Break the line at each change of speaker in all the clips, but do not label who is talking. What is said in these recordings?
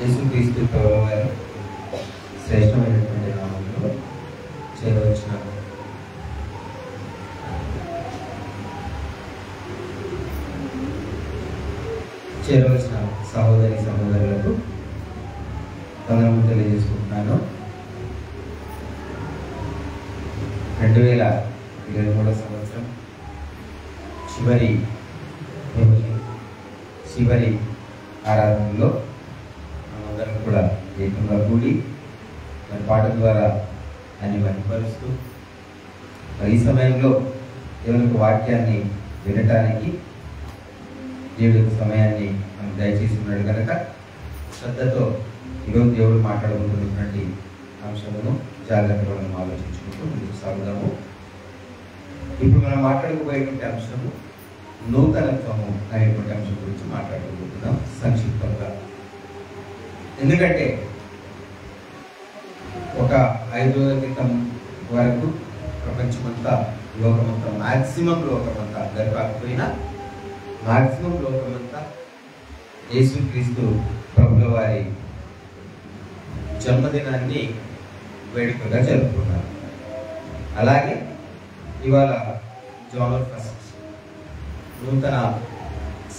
యేసుక్రీస్తు ప్రభువారి శ్రేష్టమైనటువంటి నామంలో చేరవచ్చిన సహోదరి సహోదరులకు వందనములు తెలియజేసుకుంటున్నాను. 2023 సంవత్సరం చివరి ఆరాధనలో అందరం కూడా ఏకంగా కూడి మరి పాట ద్వారా అన్ని మహిమపరుస్తూ మరి ఈ సమయంలో దేవుని వాక్యాన్ని వినటానికి దేవుడి సమయాన్ని మనం దయచేసి ఉన్నాడు కనుక శ్రద్ధతో ఈరోజు దేవుడు మాట్లాడబోతున్నటువంటి అంశమును జాగ్రత్తగా మనం ఆలోచించుకుంటూ ముందుకు సాగుదాము. ఇప్పుడు మనం మాట్లాడుకోబోయేటువంటి అంశము నూతనత్వము అనేటువంటి అంశం గురించి మాట్లాడుకోబోతున్నాం సంక్షిప్తంగా. ఎందుకంటే ఒక 5 రోజుల క్రితం వరకు ప్రపంచమంతా లోకమంతా మాక్సిమం లోకమంతా గడపకపోయినా మాక్సిమం లోకమంతా యేసుక్రీస్తు ప్రభుల వారి జన్మదినాన్ని వేడుకగా జరుపుకున్నారు. అలాగే ఇవాళ జనవరి 1 నూతన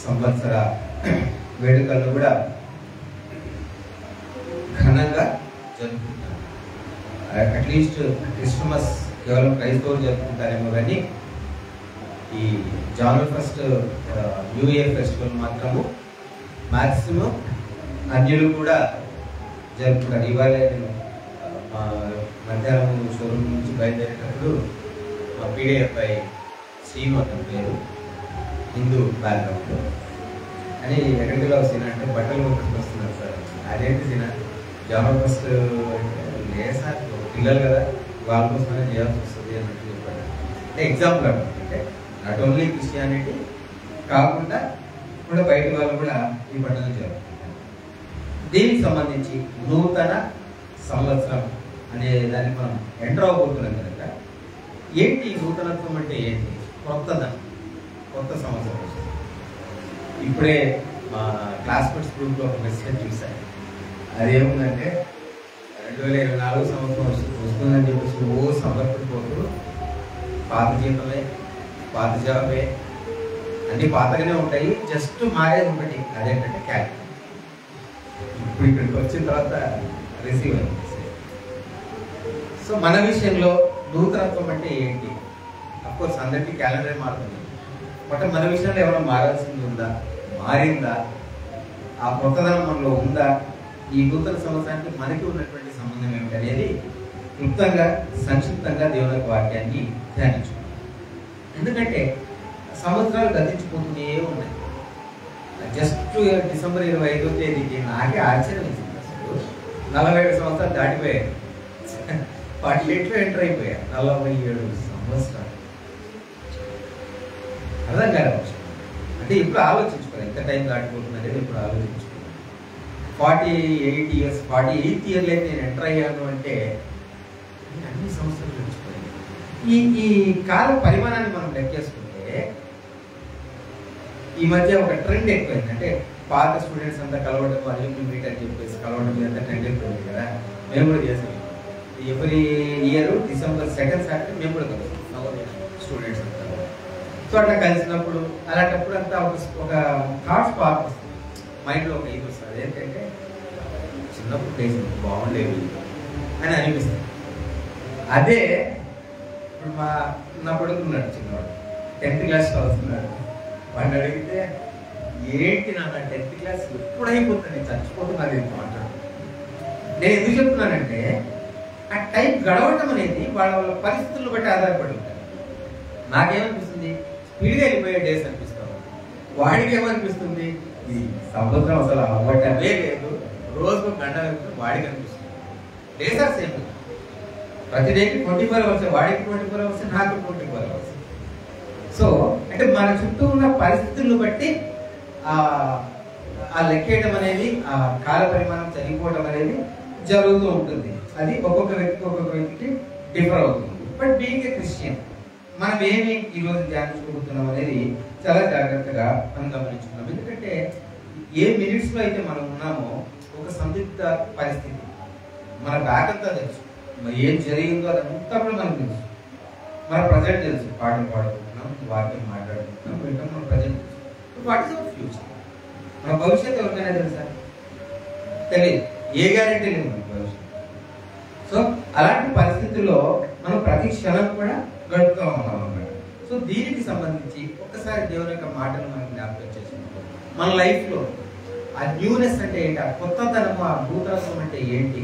సంవత్సర వేడుకలను కూడా ఘనంగా జరుపుకుంటారు. అట్లీస్ట్ క్రిస్మస్ కేవలం క్రైస్తవులు జరుపుకుంటారేమో కానీ ఈ జనవరి 1 న్యూ ఇయర్ ఫెస్టివల్ మాత్రము మ్యాక్సిమం అన్యులు కూడా జరుపుకుంటారు. ఇవాళ నేను మధ్యాహ్నం షోరూమ్ నుంచి బయలుదేరేటప్పుడు మా పీడిఎఫ్ఐ శ్రీను అతని పేరు హిందూ బ్యాక్గ్రౌండ్లో అని ఎక్కడికి వస్తున్నా అంటే బట్టలు కొట్టుకు వస్తున్నారు సార్. అదేంటి తిన జనవరి 1 లేదు సార్, పిల్లలు కదా వాళ్ళ కోసమైనా చేయాల్సి వస్తుంది అన్నట్టు చెప్పాడు. అంటే ఎగ్జాంపుల్ అంటే నాట్ ఓన్లీ క్రిస్టియానిటీ కాకుండా కూడా బయట వాళ్ళు కూడా ఈ పండుగ జరుపుకుంటారు. దీనికి సంబంధించి నూతన సంవత్సరం అనే దాన్ని మనం ఎంటర్ అవ్వబోతున్నాం కనుక ఏంటి నూతనత్వం అంటే ఏంటి? కొత్తదనం, కొత్త సంవత్సరం వస్తుంది. ఇప్పుడే మా క్లాస్మేట్స్ గ్రూప్లో ఒక మెసేజ్ చూశాను. అదేముందంటే 2024 సంవత్సరం వస్తుందని చెప్పేసి సంబరపడిపోతూ పాత జీతమే పాత జాబే అన్ని పాతగానే ఉంటాయి, జస్ట్ మారేది ఒకటి, అదేంటంటే క్యాలెండర్. ఇప్పుడు ఇక్కడికి వచ్చిన తర్వాత రిసీవ్ అయింది. సో మన విషయంలో నూతనత్వం అంటే ఏంటి? అఫ్కోర్స్ అందరికీ క్యాలెండర్ మారుతుంది, బట్ మన విషయంలో ఏమైనా మారాల్సింది ఉందా, మారిందా, ఆ కొత్తదనం మనలో ఉందా, ఈ నూతన సంవత్సరానికి మనకి ఉన్నటువంటి సంబంధం ఏమిటి అనేది క్లుప్తంగా సంక్షిప్తంగా దేవుని వాక్యాన్ని ధ్యానించుకుంటాం. ఎందుకంటే సంవత్సరాలు గతించిపోతూనే ఉన్నాయి. జస్ట్ డిసెంబర్ 25వ తేదీకి నాకే ఆశ్చర్యం వేసింది. అసలు 47 సంవత్సరాలు దాటిపోయాయి, 48లో ఎంటర్ అయిపోయాయి. 47 సంవత్సరాలు అర్థం కాదు. అంటే ఇప్పుడు ఆలోచించుకోవాలి ఎంత టైం దాటిపోతుంది అనేది. ఇప్పుడు ఆలోచించుకోవాలి 48 ఇయర్స్ 48th ఇయర్లో అయితే నేను ఎంటర్ అయ్యాను అంటే అన్ని సంవత్సరాలు గడిచిపోయాయి. ఈ కాల పరిమాణాన్ని మనం లెక్కేసుకుంటే ఈ మధ్య ఒక ట్రెండ్ ఎక్కువైంది. అంటే పాత స్టూడెంట్స్ అంతా కలవడం, అల్యూమిని మీట్ అని చెప్పేసి కలవడం అంతా ట్రెండ్ ఎక్కువైంది కదా. మేము కూడా చేసాం. Every year December 2nd Saturday మేము కూడా కలుస్తాం స్టూడెంట్స్ అంతా. సో అట్లా కలిసినప్పుడు అలాంటప్పుడు అంతా ఒక థాట్ స్పార్క్ వస్తుంది మైండ్లో. ఒక ఇది వస్తుంది, ఏంటంటే చిన్నప్పుడు డేస్ బాగుండేవి అని అనిపిస్తుంది. అదే ఇప్పుడు నా కొడుకున్నాడు, చిన్నవాడు 10th క్లాస్ చదువుతున్నాడు. వాడిని అడిగితే ఏంటి నాన్న 10th క్లాస్ ఎప్పుడు అయిపోతుంది, నేను చచ్చిపోతున్నది అంటాడు. నేను ఎందుకు చెప్తున్నానంటే ఆ టైం గడవటం అనేది వాళ్ళ వాళ్ళ పరిస్థితులను బట్టి ఆధారపడి ఉంటాయి. నాకేమనిపిస్తుంది, స్పీడ్గా వెళ్ళిపోయే డేస్ అనిపిస్తాను. వాడికి ఏమనిపిస్తుంది, ఈ సంవత్సరం అసలు అవ్వటమే లేదు, రోజుకు గంట వెళ్తుంది వాడికి అనిపిస్తుంది. Days are same. ప్రతి డేకి 24 అవర్స్, వాడికి 24 అవర్స్, నాకు 24 అవర్స్. సో అంటే మన చుట్టూ ఉన్న పరిస్థితులను బట్టి ఆ లెక్కేయడం అనేది, ఆ కాల పరిమాణం చనిపోవడం అనేది జరుగుతూ ఉంటుంది. అది ఒక్కొక్క వ్యక్తికి డిఫర్ అవుతుంది. బట్ బీయింగ్ ఏ క్రిస్టియన్ మనం ఏమి ఈరోజు ధ్యానించుకుంటున్నాం అనేది చాలా జాగ్రత్తగా మనం గమనించుకున్నాం. ఎందుకంటే ఏ మినిట్స్లో అయితే మనం ఉన్నామో ఒక సందిగ్ధ పరిస్థితి. మన బ్యాక్ అంతా తెలుసు, మరి ఏం జరిగిందో అదంతా కూడా మనకు తెలుసు. మన ప్రజెంట్ తెలుసు, పాటలు పాడుకుంటున్నాం, వాక్యం మాట్లాడుకుంటున్నాం, వింటాం, మన ప్రజెంట్ తెలుసు. What is our future? మన భవిష్యత్తు ఎవరికైనా తెలుసా? తెలియదు. ఏ గ్యారెంటీ లేదు మన భవిష్యత్తు. సో అలాంటి పరిస్థితుల్లో మనం ప్రతి క్షణం కూడా గడుపుతూ ఉన్నాం అన్నమాట. సో దీనికి సంబంధించి ఒక్కసారి దేవుని యొక్క మాటలు మనం జ్ఞాపకం చేసుకుంటాం. మన లైఫ్లో ఆ న్యూనెస్ అంటే ఏంటి, ఆ కొత్తతనము, ఆ నూతనత్వం అంటే ఏంటి,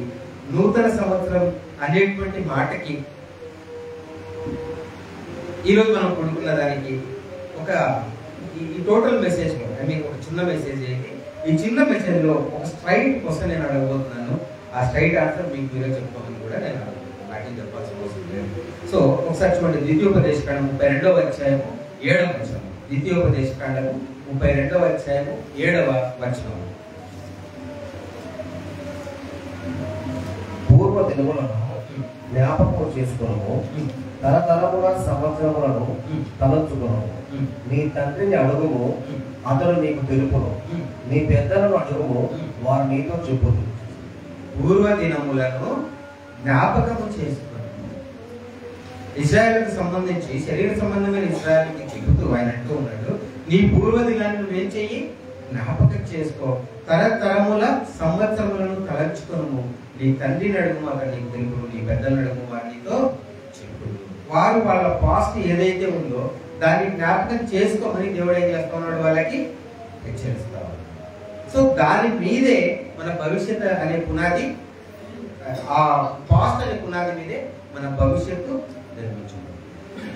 నూతన సంవత్సరం అనేటువంటి మాటకి ఈరోజు మనం కొడుకున్న దానికి ఒక ఈ టోటల్ మెసేజ్ ఒక చిన్న మెసేజ్ ఏంటి, ఈ చిన్న మెసేజ్లో ఒక స్ట్రైట్ క్వశ్చన్ నేను అడగబోతున్నాను. ఆ స్ట్రైట్ ఆన్సర్ మీకు మీరే చెప్పుకోమని కూడా నేను అడుగుతున్నాను, నాకేం చెప్పాల్సిన అవసరం లేదు. సో ఒకసారి చూడండి, ద్వితీయోపదేశకాండం 32వ అధ్యాయము 7వ వచనం. ద్వితీయోపదేశకాండము 32వ అధ్యాయము 7వ వచనం.
పూర్వ దినములను జ్ఞాపకం చేసుకును, తరతరముల సంవత్సరములను తలంచుకును. నీ తండ్రిని అడుగుము, అతడు నీకు తెలుపును. నీ పెద్దలను అడుగుము, వారు నీతో చెప్పును.
పూర్వ దినములను జ్ఞాపకము చేసుకును. ఇశ్రాయేలుకు సంబంధించి శరీర సంబంధమైన ఇశ్రాయేలుకి చెబుతూ ఆయన అంటూ ఉన్నాడు, నీ పూర్వ దినాన్ని నువ్వేం చెయ్యి, జ్ఞాపకం చేసుకో. తరతరముల సంవత్సరములను తలంచుకును. నీ తండ్రిని అడుగు, అతడు నీకు తెలుపును. నీ పెద్దలను అడుగు, వారు నీతో చెప్పును. వారు వాళ్ళ పాస్ట్ ఏదైతే ఉందో దాన్ని జ్ఞాపకం చేసుకోమని దేవుడు ఏం చేస్తా ఉన్నాడు, వాళ్ళకి హెచ్చరిస్తా ఉన్నాడు. సో దాని మీదే మన భవిష్యత్తు అనే పునాది, ఆ పాస్ట్ అనే పునాది మీదే మన భవిష్యత్తు నిర్మించుకుంది.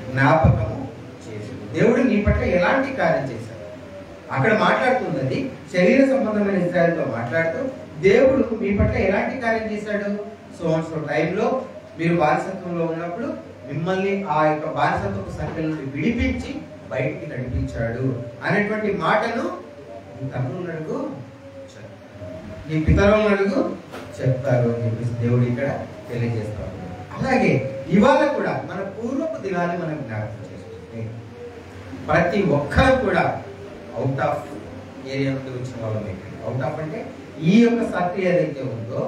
జ్ఞాపకము చేసి దేవుడు నీ పట్ల ఎలాంటి కార్యం చేశాడు అక్కడ మాట్లాడుతున్నది. శరీర సంబంధమైన ఇశ్రాయేలుతో మాట్లాడుతూ దేవుడు మీ పట్ల ఎలాంటి కార్యం చేశాడు, సో టైంలో మీరు బానిసత్వంలో ఉన్నప్పుడు మిమ్మల్ని ఆ యొక్క బానిసత్వపు సంఖ్యల నుండి విడిపించి బయటికి నడిపించాడు అనేటువంటి మాటను నీ తమ్ముడు అడుగు, నీ పితరులను అడుగు చెప్తారు అని చెప్పేసి దేవుడు ఇక్కడ తెలియజేస్తాడు. అలాగే ఇవాళ కూడా మన పూర్వపు దినాన్ని మనం జ్ఞాపకం చేసుకుంటే ప్రతి ఒక్కరు కూడా అవుట్ ఆఫ్ ఏరియా నుండి వచ్చిన వాళ్ళమే. అవుట్ ఆఫ్ అంటే ఈ యొక్క సత్య ఏదైతే ఉందో,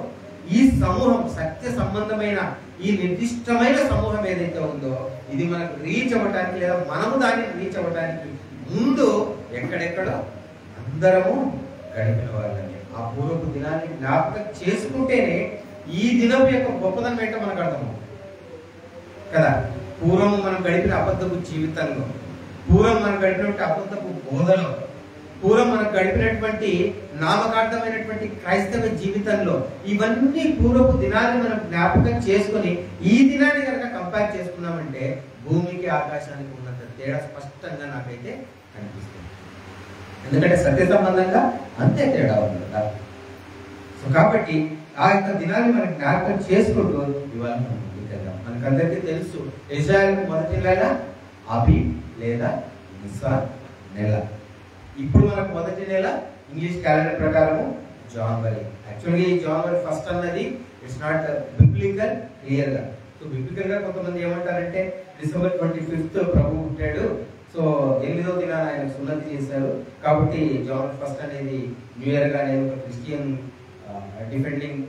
ఈ సమూహం సత్య సంబంధమైన ఈ నిర్దిష్టమైన సమూహం ఏదైతే ఉందో, ఇది మనకు రీచ్ అవ్వడానికి లేదా మనము దాన్ని రీచ్ అవ్వడానికి ముందు ఎక్కడెక్కడో అందరము గడిపిన వాళ్ళని ఆ పూర్వపు దినాన్ని జ్ఞాపకం చేసుకుంటేనే ఈ దినం యొక్క గొప్పదనం ఏంటో మనకు అర్థమవుతుంది కదా. పూర్వం మనం గడిపిన అబద్ధపు జీవితంలో, పూర్వం మనం గడిపినటువంటి అబద్ధపు బోధలో, పూర్వం మనకు గడిపినటువంటి నామకార్థమైనటువంటి క్రైస్తవ జీవితంలో ఇవన్నీ పూర్వపు దినాన్ని మనం జ్ఞాపకం చేసుకుని ఈ దినాన్ని కనుక కంపేర్ చేసుకున్నామంటే భూమికి ఆకాశానికి ఉన్నంత తేడా స్పష్టంగా నాకైతే కనిపిస్తుంది. ఎందుకంటే సత్య సంబంధంగా అంతే తేడా ఉంది కదా. సో కాబట్టి ఆ యొక్క దినాన్ని మనం జ్ఞాపకం చేసుకుంటూ ఇవాళ మనం ముందుకెళ్దాం. మనకందరికీ తెలుసు, ఇశ్రాయేలు మొదటి నెల అబీబ్ లేదా నిస్సాన్ నెల. ఇప్పుడు మనకు మొదటి నెల ఇంగ్లీష్ క్యాలెండర్ ప్రకారము జనవరి. యాక్చువల్గా ఈ జనవరి ఫస్ట్ అన్నది ఇట్స్ నాట్ బిబ్లికల్ క్లియర్ గా. సో బిబ్లికల్ గా కొంతమంది ఏమంటారంటే డిసెంబర్ 25th ప్రభు పుట్టాడు, సో 8వ దినాన ఆయన సున్నతి చేశారు, కాబట్టి జనవరి ఫస్ట్ అనేది న్యూ ఇయర్ గా అనేది ఒక క్రిస్టియన్ డిఫెండింగ్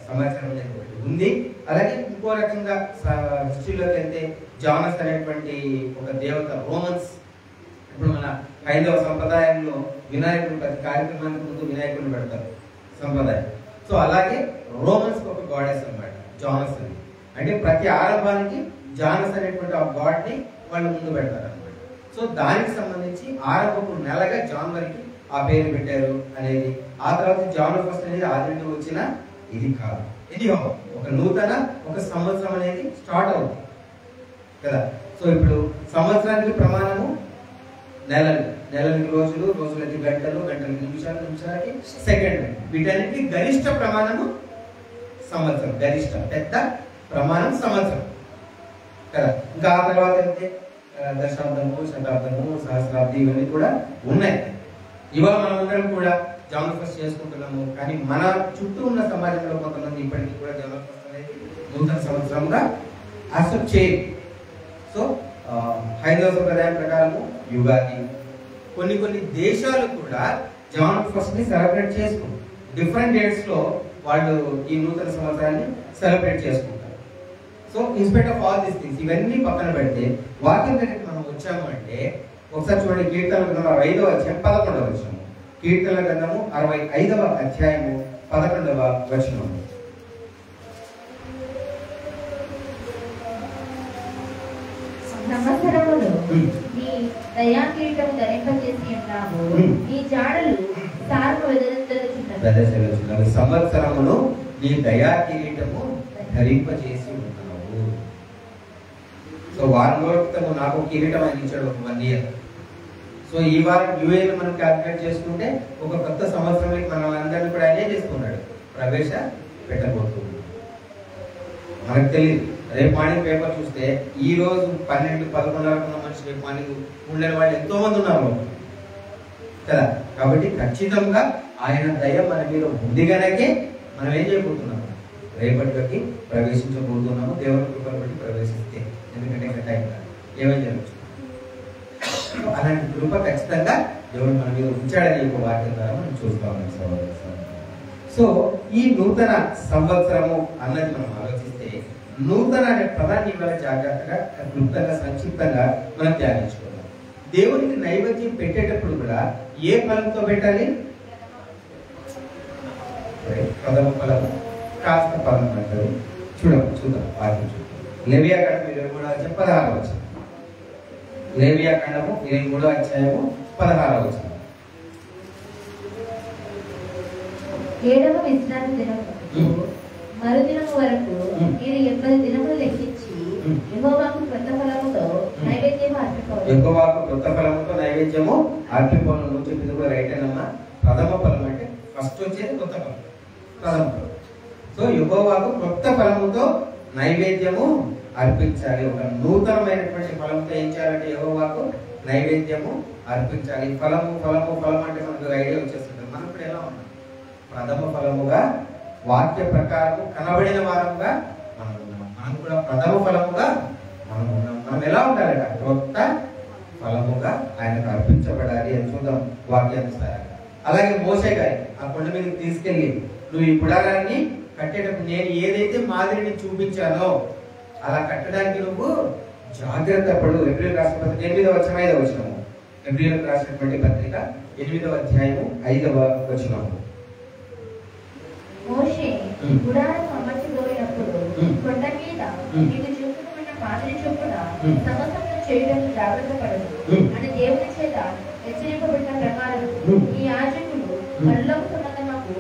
సమాచారం అనేది ఒకటి ఉంది. అలాగే ఇంకో రకంగా హిస్టరీలోకి వెళ్తే జానస్ అనేటువంటి ఒక దేవత, రోమన్స్, ఇప్పుడు మన హైందవ సంప్రదాయంలో వినాయకుడు ప్రతి కార్యక్రమానికి ముందు వినాయకుడిని పెడతారు సంప్రదాయం. సో అలాగే రోమన్స్ ఒక గాడెస్ అన్నమాట జానస్ అని. అంటే ప్రతి ఆరంభానికి జానస్ అనేటువంటి ఆ గాడ్ ని వాళ్ళు ముందు పెడతారు అన్నమాట. సో దానికి సంబంధించి ఆరంభపు నెలగా జనవరికి ఆ పేరు పెట్టారు అనేది. ఆ తర్వాత జనవరి ఫస్ట్ అనేది ఆది నుండి వచ్చిన ఇది కాదు, ఇది ఒక నూతన ఒక సంవత్సరం అనేది స్టార్ట్ అవుతుంది కదా. సో ఇప్పుడు సంవత్సరానికి ప్రమాణము నెలలు, నెలలకి రోజులు, రోజులకి గంటలు, గంటలకి నిమిషాలు, నిమిషాలకి సెకండ్. వీటన్నిటి గరిష్ట ప్రమాణము సంవత్సరం. గరిష్ట పెద్ద ప్రమాణం సంవత్సరం కదా. ఇంకా ఆ తర్వాత అయితే దశాబ్దము, శతాబ్దము, సహస్రాబ్ది ఇవన్నీ కూడా ఉన్నాయి. ఇవాళ మనమందరం కూడా జనవరి ఫస్ట్ చేసుకుంటున్నాము, కానీ మన చుట్టూ ఉన్న సమాజంలో కొంతమంది ఇప్పటికీ కూడా జనవరి ఫస్ట్ అనేది నూతన సంవత్సరంగా యాక్సెప్ట్ చేయరు. సో హైందవ సంప్రదాయం ప్రకారము యుగాది. కొన్ని దేశాలు కూడా జనవరి ఫస్ట్ ని సెలబ్రేట్ చేసుకుంటారు. డిఫరెంట్ డేట్స్లో వాళ్ళు ఈ నూతన సంవత్సరాన్ని సెలబ్రేట్ చేసుకుంటారు. So in spite of all these things ఇవన్నీ పక్కన పెడితే వాక్యం దగ్గరికి మనం వచ్చాము అంటే ఒకసారి చూడండి, కీర్తనల గ్రంథం 5వ అధ్యాయం 11వ వచనం. కీర్తనల గ్రంథము 65వ అధ్యాయము 11వ వచనం.
సంవత్సరములు నీ దయాకిరీటము ధరింపజేసి ఉన్నావు, నీ జాడలు సారము వెదజల్లుచున్నవి.
సంవత్సరమును నీ దయా కిరీటము ధరింపజేసి ఉన్నావు. సో వారం రోజుల క్రితము నాకు కిరీటం అందించాడు ఒక 1 year. సో ఈ వారం న్యూ మనం క్యాల్కులేట్ చేసుకుంటే ఒక కొత్త సంవత్సరానికి మనం అందరినీ కూడా ఆయనే చేసుకున్నాడు, ప్రవేశ పెట్టబోతుంది. మనకు తెలియదు. రేపు మార్నింగ్ పేపర్ చూస్తే ఈ రోజు 12-11 వరకు ఉన్న మనిషి రేపు మార్నింగ్ ఉండని వాళ్ళు ఎంతో మంది ఉన్నారు కదా. కాబట్టి ఖచ్చితంగా ఆయన దయ మన మీద ఉంది కనుకే మనం ఏం చేయబోతున్నాము, రేపటికి ప్రవేశించబోతున్నాము. దేవుని కృపను బట్టి ప్రవేశిస్తే, ఎందుకంటే ఇంకా టైం కాదు, ఏమని జరుగుతుంది. అలాంటి కృప ఖచ్చితంగా దేవుడు మన మీద ఉంచాడని ఒక వాక్యం ద్వారా మనం చూస్తా ఉన్నాం సోదరులు. సో ఈ నూతన సంవత్సరము అన్నది మనం ఆలోచిస్తే, నూతన అనే పదాన్ని ఇవాళ జాగ్రత్తగా క్లుప్తంగా సంక్షిప్తంగా మనం ధ్యానించుకుందాం. దేవునికి నైవేద్యం పెట్టేటప్పుడు కూడా ఏ ఫలంతో పెట్టాలి? ప్రథమ ఫలము, కాస్త ఫలం అంటారు. చూద్దాం వాక్యం చూద్దాం. లేవియాకాండం 23వ అధ్యాయం 16వ వచనం. లేవియాకాండము 23వ అధ్యాయము 16వ వచనం.
7వ విశ్రాంతి దినము మరుదినము వరకు మీరు 80 దినములు లెక్కించి యెహోవాకు క్రొత్త ఫలముతో నైవేద్యము అర్పింపవలెను.
యెహోవాకు క్రొత్త ఫలముతో నైవేద్యము అర్పింపవలెను. చెప్పింది కూడా రైట్ అన్నమ్మా. ప్రథమ ఫలం అంటే ఫస్ట్ వచ్చేది కొత్త ఫలం, ప్రథమ ఫలం. సో యెహోవాకు క్రొత్త ఫలముతో నైవేద్యము అర్పించాలి. ఒక నూతనమైనటువంటి ఫలంతో ఏం చేయాలంటే యెహోవాకు నైవేద్యము అర్పించాలి. ఫలము ఫలము ఫలం అంటే మనకు ఐడియా వచ్చేస్తుంది. మనం ఇప్పుడు ఎలా ఉన్నాం? ప్రథమ ఫలముగా వాక్య ప్రకారము కనబడిన వారముగా మనం ఉన్నాం. మనం కూడా ప్రథమ ఫలముగా మనం ఉన్నాం. మనం ఎలా ఉండాలి? క్రొత్త ఫలముగా ఆయనకు అర్పించబడాలి అని చూద్దాం వాక్యానుసారంగా. అలాగే మోసే గారి ఆ కొండ మీదకి తీసుకెళ్ళి, నువ్వు ఈ గుడారాన్ని కట్టేటప్పుడు నేను ఏదైతే మాదిరిని చూపించానో అలా కట్టడానికి నువ్వు జాగ్రత్త పడు. ఎబ్రిల్ రాసిన పత్రిక 8వ అధ్యాయం 5వ వచనము. ఎబ్రిల్ రాసినటువంటి పత్రిక 8వ అధ్యాయము 5వ వచనము.
మోషే గుడారము అమర్చబోయినప్పుడు కొండ మీద నీకు చూపుకున్న మాదిరి చొప్పున సంవత్సరం చేయడం జాగ్రత్త పడదు అని దేవుని చేత హెచ్చరింపబడిన ప్రకారం ఈ యాజకులు పరలోక సంబంధముకు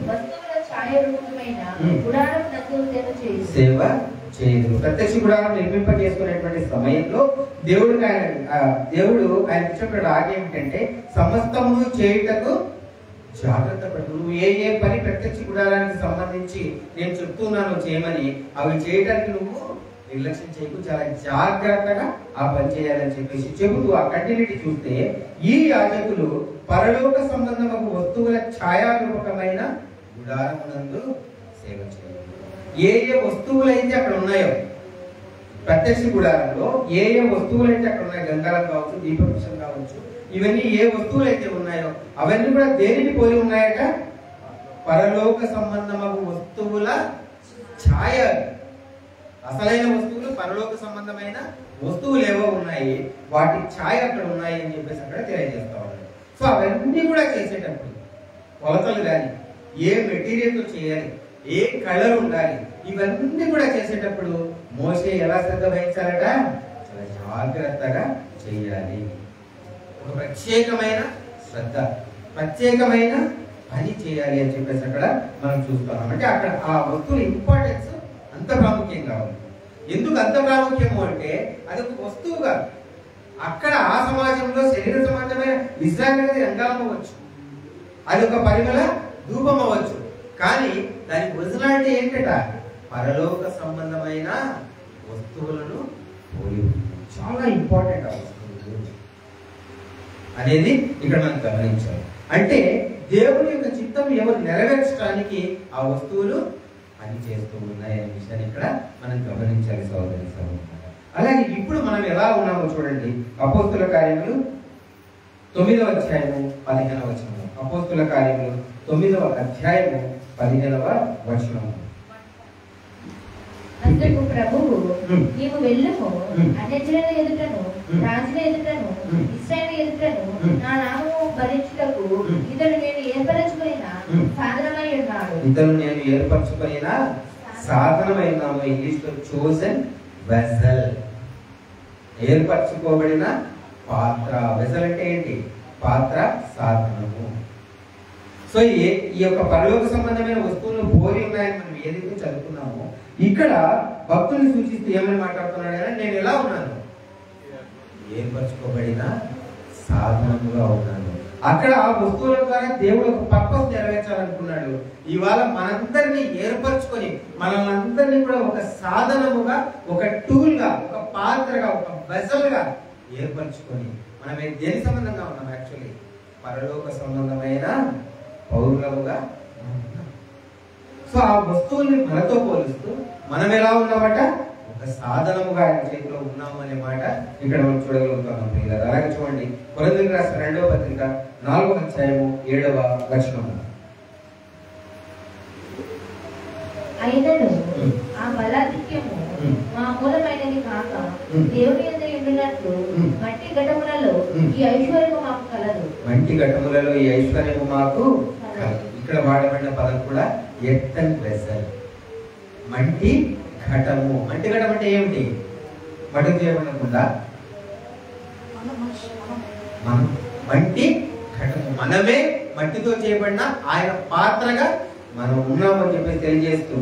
వస్తువుల ఛాయ రూపమైన గుడారం నందు సేవ
చేయదు. ప్రత్యక్ష గుడారం నిర్మింపజేసుకునేటువంటి సమయంలో దేవుడు ఆయన ఇచ్చినటువంటి ఆజ్ఞ ఏమిటంటే సమస్తము చేయుటకు జాగ్రత్త పడు. నువ్వు ఏ పని ప్రత్యక్ష గుడారానికి సంబంధించి నేను చెప్తున్నాను చేయమని అవి చేయడానికి నువ్వు నిర్లక్ష్యం చేయకు, చాలా జాగ్రత్తగా ఆ పని చేయాలని చెప్పేసి చెబుతూ ఆ కంటిన్యూటీ చూస్తే ఈ యాజకులు పరలోక సంబంధము వస్తువుల ఛాయారూపకమైన గుడారమునందు సేవ చేయాలి. ఏ వస్తువులైతే అక్కడ ఉన్నాయో ప్రత్యక్ష గుడారంలో ఏ వస్తువులైతే అక్కడ ఉన్నాయో, గంగాలం కావచ్చు, దీపవృక్షం కావచ్చు, ఇవన్నీ ఏ వస్తువులు అయితే ఉన్నాయో అవన్నీ కూడా దేనిని పోలి ఉన్నాయట? పరలోక సంబంధము వస్తువుల ఛాయ. అసలైన వస్తువులు పరలోక సంబంధమైన వస్తువులు ఏవో ఉన్నాయి, వాటి ఛాయ అక్కడ ఉన్నాయి అని చెప్పేసి అక్కడ తెలియజేస్తా ఉన్నారు. సో అవన్నీ కూడా చేసేటప్పుడు కొలతలు కానీ, ఏ మెటీరియల్ చేయాలి, ఏ కలర్ ఉండాలి, ఇవన్నీ కూడా చేసేటప్పుడు మోసే ఎలా శ్రద్ధ వహించాలట? చాలా జాగ్రత్తగా చేయాలి. ఒక ప్రత్యేకమైన శ్రద్ధ, ప్రత్యేకమైన పని చేయాలి అని చెప్పేసి అక్కడ మనం చూస్తున్నాం. అంటే అక్కడ ఆ వస్తువుల ఇంపార్టెన్స్ అంత ప్రాముఖ్యంగా ఉంది. ఎందుకు అంత ప్రాముఖ్యము అంటే అది ఒక వస్తువుగా అక్కడ ఆ సమాజంలో శరీర సమాజమైన విశ్రాంతి రంగాలం అవ్వచ్చు, అది ఒక పరిమళ ధూపం అవ్వచ్చు, కానీ దాని ఒరిజినాలిటీ ఏంటట? పరలోక సంబంధమైన వస్తువులను పోలి చాలా ఇంపార్టెంట్ ఆ వస్తువులు అనేది ఇక్కడ మనం గమనించాలి. అంటే దేవుని యొక్క చిత్తం ఎవరు నెరవేర్చడానికి ఆ వస్తువులు పని చేస్తూ ఉన్నాయనే విషయాన్ని ఇక్కడ మనం గమనించాలి సోదరి సోదరులారా. అలాగే ఇప్పుడు మనం ఎలా ఉన్నామో చూడండి. అపోస్తుల కార్యములు 9వ అధ్యాయము 15వ వచనము. అపోస్తుల కార్యములు 9వ అధ్యాయము 15వ వచనము.
అందుకు ప్రభువు, నీవు వెళ్ళుము, అన్యజనుల ఎదుటను రాజుల ఎదుటను ఇశ్రాయేలు ఎదుటను నా నామము భరించుటకు ఇతడు నేను ఏర్పరచుకున్న సాధనమై ఉన్నాడు.
ఇతడు నేను ఏర్పరచుకున్న సాధనమై ఉన్నాము. ఇంగ్లీష్ లో చోజన్ వెసల్, ఏర్పరచుకోబడిన పాత్ర. వెసల్ అంటే ఏంటి? పాత్ర, సాధనము. సో ఈ యొక్క పరలోక సంబంధమైన వస్తువులు పోలి ఉన్నాయని మనం ఏదైతే చదువుకున్నామో, ఇక్కడ భక్తుల్ని సూచిస్తూ ఏమని మాట్లాడుతున్నాడు అంటే, నేను ఎలా ఉన్నాను? ఏర్పరచుకోబడిన సాధనముగా ఉన్నాను. అక్కడ ఆ వస్తువుల ద్వారా దేవుడు ఒక పర్పస్ నెరవేర్చాలనుకున్నాడు. ఇవాళ మనందరినీ ఏర్పరచుకొని మనల్ని అందరినీ కూడా ఒక సాధనముగా, ఒక టూల్ గా, ఒక పాత్రగా, ఒక వెసల్ గా ఏర్పరచుకొని మనం దేని సంబంధంగా ఉన్నాం? యాక్చువల్లీ పరలోక సంబంధమైన పౌరులముగా. సో ఆ వస్తువుల్ని మనతో పోలుస్తూ మనం ఎలా ఉన్నామట? ఒక సాధనముగా ఆయన చేతిలో ఉన్నాము అనే మాట ఇక్కడ మనం చూడగలుగుతున్నాం. అలాగే చూడండి, కొరింథీయులకు రాసిన 2వ పత్రిక 4వ అధ్యాయము 7వ వచనము.
అయినను ఆ బలాధిక్యము మా మూలమైనది కాక దేవుని యందు ఉండునట్లు మట్టి ఘటములలో ఈ ఐశ్వర్యము మాకు కలదు.
మట్టి ఘటములలో ఈ ఐశ్వర్యము మాకు కలదు. ఇక్కడ వాడబడిన పదం కూడా ఎర్తన్ వెసల్, మట్టి ఘటము. మట్టి ఘటం అంటే ఏమిటి? మట్టి చేయబడకుండా మనం మట్టి ఘటము, మనమే మట్టితో చేయబడిన ఆయన పాత్రగా మనం ఉన్నామని చెప్పేసి తెలియజేస్తూ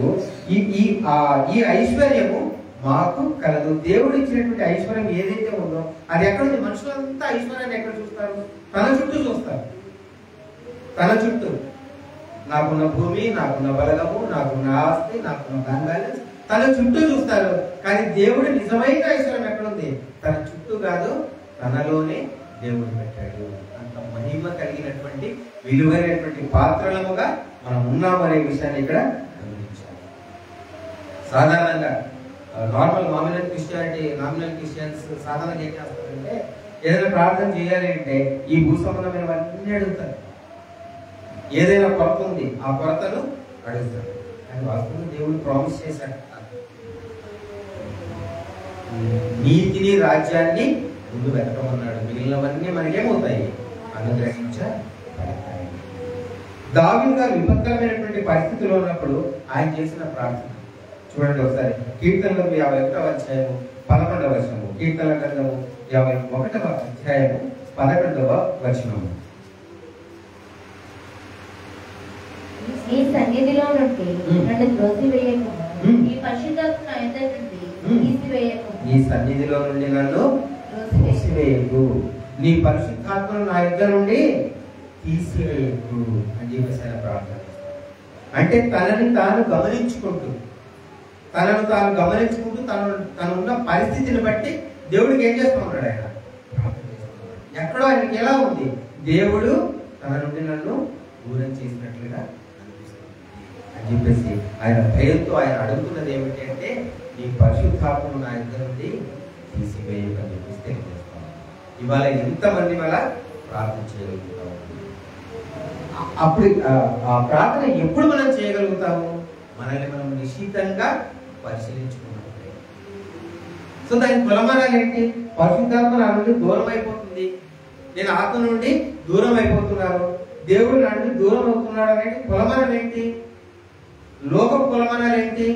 ఈ ఐశ్వర్యము మాకు కలదు. దేవుడు ఇచ్చినటువంటి ఐశ్వర్యం ఏదైతే ఉందో అది ఎక్కడుంది? మనుషులంతా ఐశ్వర్యాన్ని ఎక్కడ చూస్తారు? తన చుట్టూ చూస్తారు. తన చుట్టూ నాకున్న భూమి, నాకున్న బలగము, నాకున్న ఆస్తి, నాకున్న బ్యాంక్ బ్యాలెన్స్, తన చుట్టూ చూస్తారు. కానీ దేవుడు నిజమైన ఐశ్వర్యం ఎక్కడుంది? తన చుట్టూ కాదు, తనలోనే దేవుడు పెట్టాడు. అంత మహిమ కలిగినటువంటి విలువైనటువంటి పాత్రలముగా మనం ఉన్నామనే విషయాన్ని ఇక్కడ గమనించాలి. సాధారణంగా నామినల్ క్రిస్టియన్స్ సాధారణంగా ఏం చేస్తారంటే, ఏదైనా ప్రార్థన చేయాలి అంటే ఈ భూ సంబంధమైనవన్నీ అడుగుతారు. ఏదైనా కొరత ఉంది, ఆ కొరతను అడుగుతారు. కానీ వాస్తవంగా దేవుడు ప్రామిస్ చేశాడు, నీతిని రాజ్యాన్ని ముందు వెతకమన్నాడు. మిగిలినవన్నీ మనకేమవుతాయి? అనుగ్రహించబడతాయి. దావీదు గారు విపత్కరమైనటువంటి పరిస్థితిలో ఉన్నప్పుడు ఆయన చేసిన ప్రార్థన చూడండి ఒకసారి. కీర్తనలు 51వ అధ్యాయము 11వ వచనము. కీర్తనల గ్రంథము 51వ అధ్యాయము 11వ వచనము.
నీ సన్నిధిలో నుండి నన్ను త్రోసివేయకు, నీ పరిశుద్ధాత్మ నా యొద్ద నుండి తీసివేయకు.
నీ సన్నిధిలో నుండి నన్ను తీసివేయకు, నీ పరిశుద్ధాత్మను నా యొద్ద నుండి తీసివేయకు అని చెప్పేసి ఆయన ప్రార్థన. అంటే తనను తాను గమనించుకుంటూ తను ఉన్న పరిస్థితిని బట్టి దేవుడికి ఏం చేస్తూ ఉన్నాడు? ఆయన ప్రార్థన చేస్తున్నాడు. ఎక్కడో ఆయనకి ఎలా ఉంది? దేవుడు తన నుండి నన్ను దూరం చేసినట్లుగా అని చెప్పేసి ఆయన భయంతో ఆయన అడుగుతున్నది ఏమిటి అంటే, నీ పరిశుద్ధాత్మను నా యొద్ద నుండి తీసివేయక అని చెప్పేసి తెలియజేస్తాం. ఇవాళ ఎంతమంది వల్ల ప్రార్థన చేయగలుగుతాము? అప్పుడు ఆ ప్రార్థన ఎప్పుడు మనం చేయగలుగుతాము? మనల్ని మనం నిశ్చితంగా పరిశీలించుకున్నట్లే. సో దాని కొలమానాలు ఏంటి? పరిశుద్ధాత్మ నా నుండి దూరం అయిపోతుంది, నేను ఆత్మ నుండి దూరం అయిపోతున్నాను, దేవుడు నా నుండి దూరం అవుతున్నాడు అనేది కొలమానం ఏంటి? లోకం కొలమానాలు ఏంటి?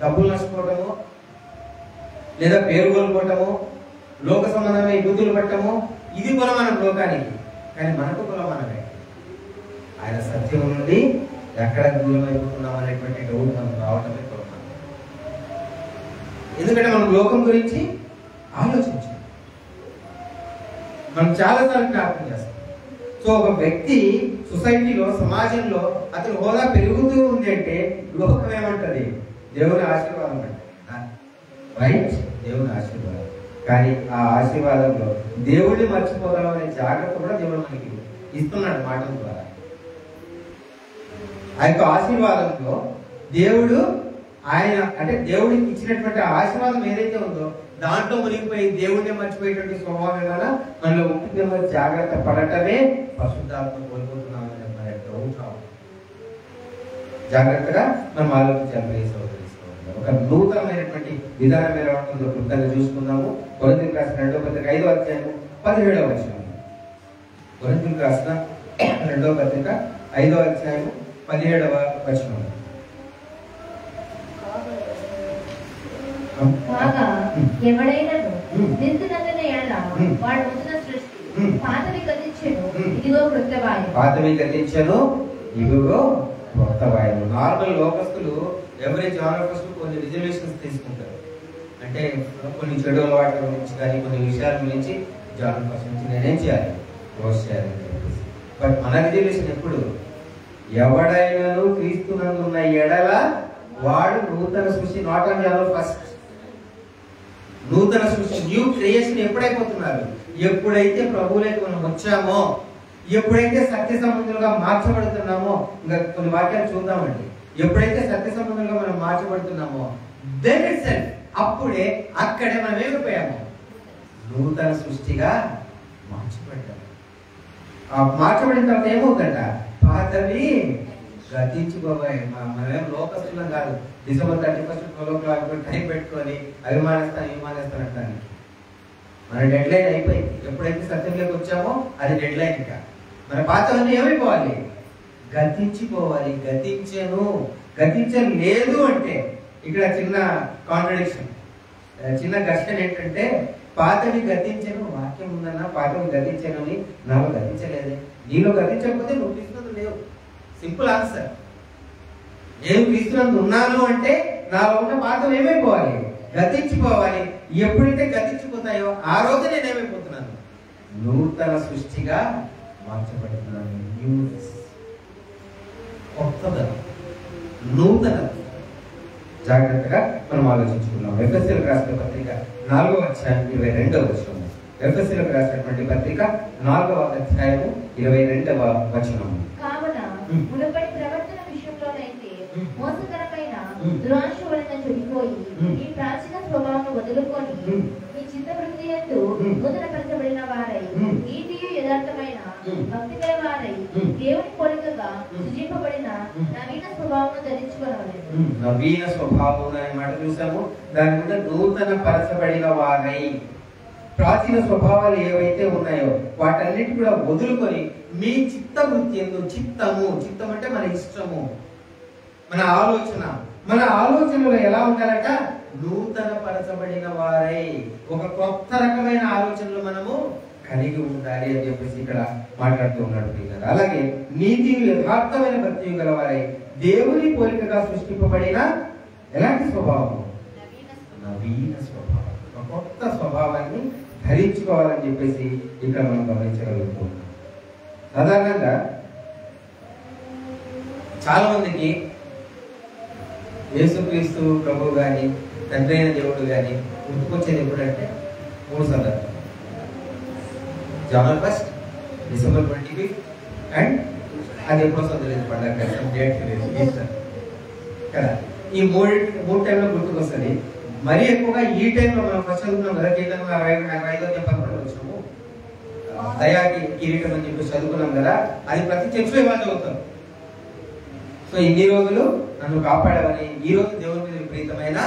డబ్బులు నష్టపోవటము, లేదా పేరు కోల్పోవటము, లోక సంబంధమైన ఇబ్బందులు పట్టము, ఇది కొలమానం లోకానికి. కానీ మనకు కొలమానం ఏంటి? ఆయన సత్యం నుండి ఎక్కడ దూరం అయిపోతున్నాం అనేటువంటి డౌట్ మనకు రావటమే కొలమానం. ఎందుకంటే మనం లోకం గురించి ఆలోచించాం, మనం చాలాసార్లు జ్ఞాపకం చేస్తాం. సో ఒక వ్యక్తి సొసైటీలో, సమాజంలో అతని హోదా పెరుగుతూ ఉంది అంటే లోకం ఏమంటది? దేవుని ఆశీర్వాదం అంటే, రైట్? దేవుని ఆశీర్వాదం. కానీ ఆ ఆశీర్వాదంలో దేవుడిని మర్చిపోగలం అనే జాగ్రత్త కూడా దేవుడు మనకి ఇస్తున్నాడు మాటల ద్వారా. ఆ యొక్క ఆశీర్వాదంలో దేవుడు దేవుడికి ఇచ్చినటువంటి ఆశీర్వాదం ఏదైతే ఉందో దాంట్లో మునిగిపోయి దేవుడిని మర్చిపోయేటువంటి స్వభావం వల్ల మనలో ఉంటుంది. జాగ్రత్త పడటమే పరిశుద్ధాత్మ కోల్పోతున్నామనే అవుతాము. జాగ్రత్తగా మనం ఆలోచించాలి. ఒక నూతనమైనటువంటి విధానం ఎలా ఉంటుందో క్లుప్తంగా చూసుకుందాము. కొరింథీయులకు రాసిన 2వ పత్రిక 5వ అధ్యాయము 17వ వచనం. కొరింథీయులకు రాసిన 2వ పత్రిక 5వ అధ్యాయము 17వ వచనం.
కాగా ఎవడైనను నిందునందున ఎడల వాడు నూతన సృష్టి, పాతవి గతించెను ఇదిగో క్రొత్తవాయెను.
పాతవి గతించెను ఇదిగో క్రొత్తవాయెను. నార్మల్ లోకస్తులు ఎవరి జానర్స్ కొన్ని రిజర్వేషన్స్ తీసుకుంటారు. అంటే కొన్ని చెడు అలవాట్ల గురించి కానీ కొన్ని విషయాల గురించి జానర్స్ నుంచి నేనేం చేయాలి, క్లోజ్ చేయాలని చెప్పేసి. బట్ మన రిజర్వేషన్ ఎప్పుడు, ఎవడైనాను క్రీస్తునందున్న ఎడల వాడు నూతన సృష్టి. Not on genre first. నూతన సృష్టి, న్యూ క్రియేషన్ ఎప్పుడైపోతున్నారు, ఎప్పుడైతే ప్రభువులోకి మనం వచ్చామో, ఎప్పుడైతే సత్య సంబంధులుగా మార్చబడుతున్నామో. ఇంకా కొన్ని వాక్యాలు చూద్దామండి. ఎప్పుడైతే సత్య సంబంధులుగా మనం మార్చబడుతున్నామో దెన్ ఇట్సెల్ఫ్, అప్పుడే అక్కడే మనం ఏమైపోయాము, నూతన సృష్టిగా మార్చబడ్డాము. మార్చబడిన తర్వాత ఏమవుతుందట, పాతవి గతించిపోయి. మనమేం లోకస్తులం కాదు. డిసెంబర్ 31 12 o'clock టైం పెట్టుకొని అభిమానిస్తాను అంటానికి. మన డెడ్ లైన్ అయిపోయింది. ఎప్పుడైతే సత్యంలోకి వచ్చామో అది డెడ్ లైన్. ఇంకా మన పాతవన్నీ ఏమైపోవాలి, గతించిపోవాలి. గతించలేదు అంటే ఇక్కడ చిన్న కాంట్రడిక్షన్, చిన్న ఘర్షణ ఏంటంటే, పాతవి గతించను వాక్యం ఉందన్నా, పాతవి గతించను అని నాలో గతించలేదే. నీలో గతించకపోతే నువ్వు క్రీస్తునందు లేవు. Simple answer. నేను క్రీస్తునందు ఉన్నాను అంటే నాలో ఉన్న పాతవి ఏమైపోవాలి, గతించిపోవాలి. ఎప్పుడైతే గతించిపోతాయో ఆ రోజు నేను ఏమైపోతున్నాను, నూతన సృష్టిగా మార్చబడుతున్నాను. న్యూనెస్, కొత్తదనం, నూతనం. జాగ్రత్తగా మనం ఆలోచించుకున్నాం. ఎఫెసీయులకు రాసిన పత్రిక 4వ అధ్యాయం 22వ వచనం. ఎఫెసీయులకు రాసినటువంటి పత్రిక 4వ అధ్యాయము 22వ వచనం.
కావున మునుపటి ప్రవర్తన విషయంలోనైతే మోసకరమైన దురాశ వలన చెడిపోయి ఈ ప్రాచీన స్వభావం వదులుకొని ఈ చిత్తవృత్తి యందు నూతనపరచబడిన వారై నీతియు యథార్థమైన భక్తి గల వారై దేవుని పోలికగా సృజింపబడిన నవీన స్వభావం ధరించుకోవాలి.
నవీన స్వభావం అనే మాట చూసాము. దాని మీద నూతన పరచబడిన వారై, ప్రాచీన స్వభావాలు ఏవైతే ఉన్నాయో వాటన్నిటి కూడా వదులుకొని మీ చిత్తవృత్తి యందు, చిత్తం అంటే మన ఇష్టము, మన ఆలోచనలో ఎలా ఉండాలట, నూతన పరచబడిన వారై. ఒక కొత్త రకమైన ఆలోచనలు మనము కలిగి ఉండాలి అని చెప్పేసి ఇక్కడ మాట్లాడుతూ ఉన్నాడు పిల్లలు. అలాగే నీతి యథార్థమైన భక్తి గలవారై దేవుని పోలికగా సృష్టింపబడిన ఎలాంటి స్వభావము, నవీన స్వభావం, ఒక కొత్త స్వభావాన్ని ధరించుకోవాలని చెప్పేసి ఇక్కడ మనం గమనించగలుగుతున్నాం. సాధారణంగా చాలా మందికి యేసుక్రీస్తు ప్రభువు గాని తండ్రి అయిన దేవుడు గాని గుర్తుకొచ్చేది ఎప్పుడంటే 3 సందర్భాలు. జనవరి 1, డిసెంబర్ 25 అండ్ అది ఎప్పుడో తెలియదు పండుగ డేట్ తెలియదు కదా. ఈ మూడు టైంలో గుర్తుకొస్తుంది. మరీ ఎక్కువగా ఈ టైంలో మనం ఫస్ట్ చదువుకున్నాం కదా, కీర్తన 5:11 వచ్చాము, దయాకి కిరీటం అని చెప్పి చదువుకున్నాం కదా. అది ప్రతి చర్చలో ఇవాళ చదువుతాం. సో ఇన్ని రోజులు నన్ను కాపాడవని, ఈ రోజు దేవుని మీద విపరీతమైన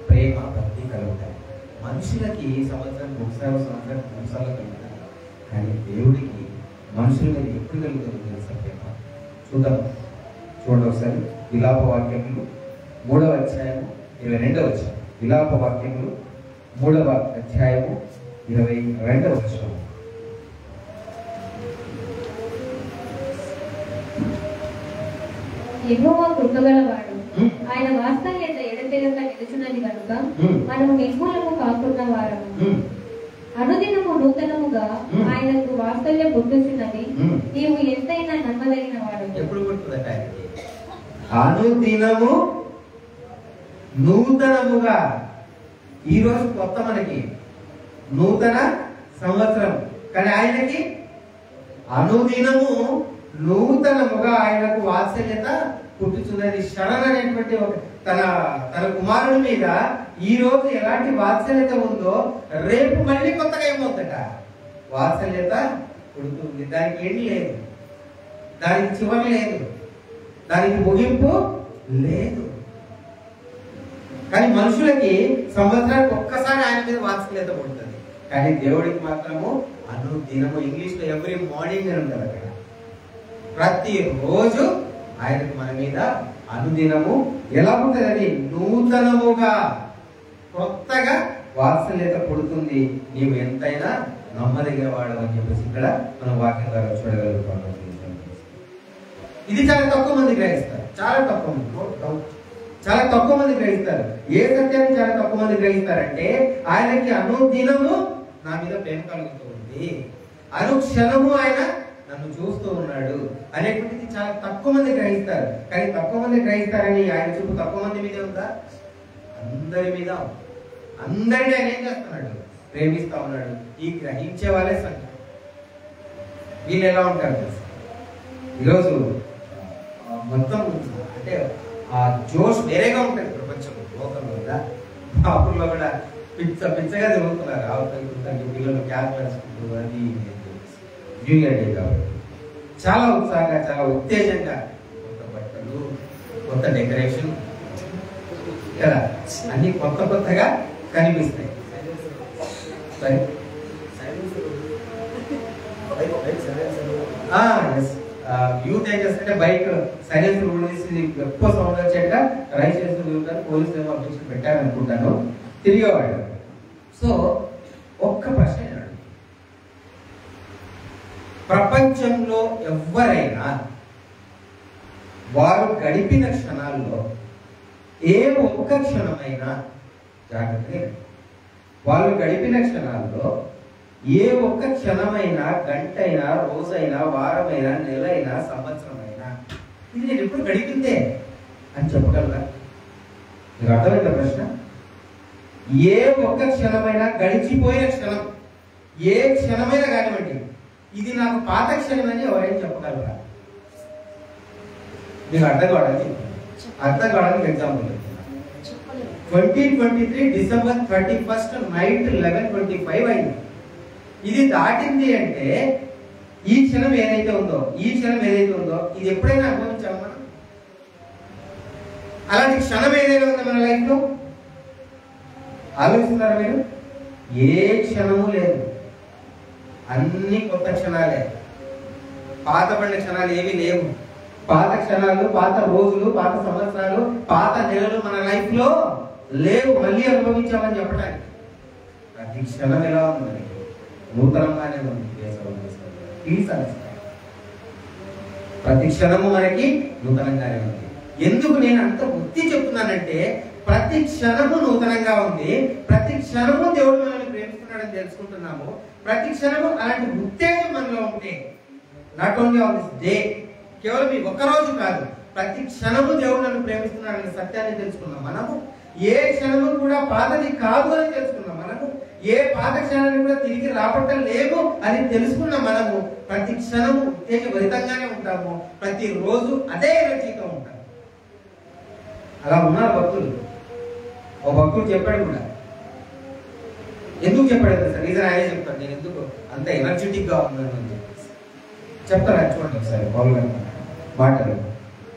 ప్రేమ భక్తి కలుగుతాయి. మనుషులకి సంవత్సరం 3 సార్లు కలుగుతాయి, కానీ దేవుడికి మనుషుల మీద ఎప్పుడు కలుగుతుంది తెలుసా ప్రేమ? చూడండి ఒకసారి. విలాప వాక్యములు 3వ అధ్యాయము 22వ వచనం. విలాప వాక్యములు 3వ అధ్యాయము 22వ వచనం.
యెహోవా కృపగలవాడు, ఆయన వాత్సల్యత ఎడతెగక నిలుచున్నది కనుక మనము నిర్మూలము కాకుండా వారము. అనుదినము నూతనముగా ఆయనకు వాత్సల్యం పుట్టుచున్నది, నీవు ఎంతైనా నమ్మదగిన వాడు.
ఎప్పుడు పుట్టుదట? అనుదినము నూతనముగా. ఈ రోజు కొత్త, మనకి నూతన సంవత్సరం, కానీ ఆయనకి అనుదినము నూతనముగా ఆయనకు వాత్సల్యత పుట్టుచున్నది. శరణ్ అనేటువంటి తన కుమారుడి మీద ఈ రోజు ఎలాంటి వాత్సల్యత ఉందో రేపు మళ్ళీ కొత్తగా ఏమవుతుందట, వాత్సల్యత పుడుతుంది. దానికి ఏం లేదు. దానికి చివరి లేదు, దానికి ముగింపు లేదు. కానీ మనుషులకి సంవత్సరానికి ఒక్కసారి ఆయన మీద వాత్సల్యత పుడుతుంది, కానీ దేవుడికి మాత్రము అనుదినము, ఇంగ్లీష్లో ఎవ్రీ మార్నింగ్ అని ఉంటుంది అక్కడ, ప్రతిరోజు ఆయనకు మన మీద అనుదినము ఎలా ఉంటుంది, అది నూతనముగా కొత్తగా వాత్సల్యత పుడుతుంది. నీవు ఎంతైనా నమ్మదగిన వాడు అని చెప్పేసి ఇక్కడ మనం వాక్యం ద్వారా చూడగలుగుతాం. ఇది చాలా తక్కువ మంది గ్రహిస్తారు, చాలా తక్కువ మంది గ్రహిస్తారు. ఏ సత్యాన్ని చాలా తక్కువ మంది గ్రహిస్తారంటే ఆయనకి అనుదినము నా మీద ప్రేమ కలుగుతూ ఉంది, అనుక్షణము ఆయన నన్ను చూస్తూ ఉన్నాడు అనేటువంటిది చాలా తక్కువ మంది గ్రహిస్తారు. కానీ తక్కువ మంది గ్రహిస్తారని ఆయన చూపు తక్కువ మంది మీదే ఉందా? అందరి మీద, అందరినీ ఆయన ఏం చేస్తున్నాడు? ప్రేమిస్తా ఉన్నాడు. ఈ గ్రహించే వాళ్ళే సంఖ్య. వీళ్ళు ఎలా ఉంటారు తెలుసు, ఈరోజు మొత్తం అంటే ఆ జోష్ వేరేగా ఉంటుంది ప్రపంచం లోకంలో కూడా. అప్పుల్లో కూడా పిచ్చగా తిరుగుతున్నారు, ఆవుతాయి పిల్లలు క్యాప్ వేసుకుంటూ అది జూనియర్ డే కాబట్టి చాలా ఉత్సాహంగా, చాలా ఉత్తేజంగా కొత్త బట్టలు, కొత్త డెకరేషన్ కదా, అన్ని కొత్తగా కనిపిస్తాయి. సరే యూత్ ఏం చేస్తారంటే బైక్ సైలెన్స్ రూల్ ఎక్కువ సౌండ్ వచ్చాక రైస్ చేస్తూ తిరుగుతారు, పోలీసులు ఏమో అబ్జెక్షన్ పెట్టారనుకుంటాను, తిరిగేవాడు. సో ఒక్క ప్రశ్న, ప్రపంచంలో ఎవరైనా వారు గడిపిన క్షణాల్లో ఏ ఒక్క క్షణమైనా జాగ్రత్తగా, వాళ్ళు గడిపిన క్షణాల్లో ఏ ఒక్క క్షణమైనా, గంటైనా, రోజైనా, వారమైనా, నెలైనా, సంవత్సరమైనా ఇది నేను ఎప్పుడు గడిపిందే అని చెప్పగలరా? మీకు అర్థమైందా ప్రశ్న? ఏ ఒక్క క్షణమైనా, గడిచిపోయిన క్షణం ఏ క్షణమైనా కానివ్వండి, ఇది నాకు పాత క్షణమని ఎవరైనా చెప్పగలరా? మీకు అర్థం కావడానికి ఎగ్జాంపుల్ 2023 December 31st నైట్ 11:25 అయింది. ఇది దాటింది అంటే ఈ క్షణం ఏదైతే ఉందో ఇది ఎప్పుడైనా అనుభవించాము మనం? అలాంటి క్షణం ఏదైనా ఉందో మన లైఫ్ లో? ఆలోచిస్తున్నారా మీరు? ఏ క్షణము లేదు, అన్ని కొత్త క్షణాలే, పాత పడిన క్షణాలు ఏమీ లేవు. పాత క్షణాలు, పాత రోజులు, పాత సంవత్సరాలు, పాత నెలలు మన లైఫ్ లో లేవు, మళ్ళీ అనుభవించామని చెప్పడానికి. ప్రతి క్షణం ఎలా ఉంది మనకి? నూతనంగానే ఉంది. ప్రతి క్షణము మనకి నూతనంగానే ఉంది. ఎందుకు నేను అంత బుద్ధి చెప్తున్నానంటే ప్రతి క్షణము నూతనంగా ఉంది, ప్రతి క్షణము దేవుడు మనల్ని ప్రేమిస్తున్నాడని తెలుసుకుంటున్నాము. ప్రతి క్షణము అలాంటి ఉత్తేజం మనలో ఉంటే, not only on this day, కేవలం ఈ ఒక్కరోజు కాదు, ప్రతి క్షణము దేవుడు నన్ను ప్రేమిస్తున్నాడనే సత్యాన్ని తెలుసుకున్నాం మనము. ఏ క్షణము కూడా పాతది కాదు అని తెలుసుకున్నాం మనము. ఏ పాత క్షణాన్ని కూడా తిరిగి రావటం లేవు అని తెలుసుకున్నాం మనము. ప్రతి క్షణము ఉత్తేజభరితంగానే ఉంటాము, ప్రతి రోజు అదే ఎనర్జీతో ఉంటాము. అలా ఉన్నారు భక్తులు. ఓ భక్తుడు చెప్పాడు కూడా, ఎందుకు చెప్పాడు సార్? రీజన్ ఆయనే చెప్తాడు, నేను ఎందుకు అంత ఎనర్జెటిక్ గా ఉన్నాను అని చెప్పేసి చెప్తాను. చూడండి ఒకసారి పౌలు గారి మాటలు.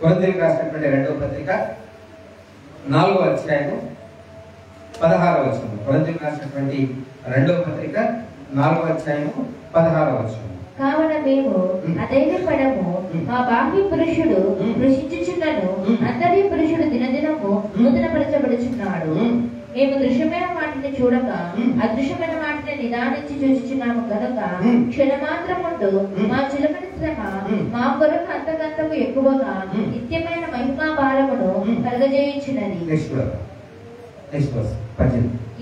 కొరింథీయులకు రాసినటువంటి 2వ పత్రిక 4వ అధ్యాయము 16వ వచనం. కొరింథీయులకు రాసినటువంటి 2వ పత్రిక 4వ అధ్యాయము 16వ వచనం.
కావున మేము అధైర్యపడము, మా బాహ్య పురుషుడు కృషించుచున్నను, అంతర్య పురుషుడు దినదినము నూతనపరచబడుచున్నాడు. మేము దృశ్యమైన వాటిని చూడక అదృశ్యమైన వాటిని నిదానించి చూచుచున్నాము కనుక క్షణమాత్రముందు మా చులకన శ్రమ మా కొరకు అంతకంతకు ఎక్కువగా నిత్యమైన మహిమా భారమును కలుగజేయుచున్నది.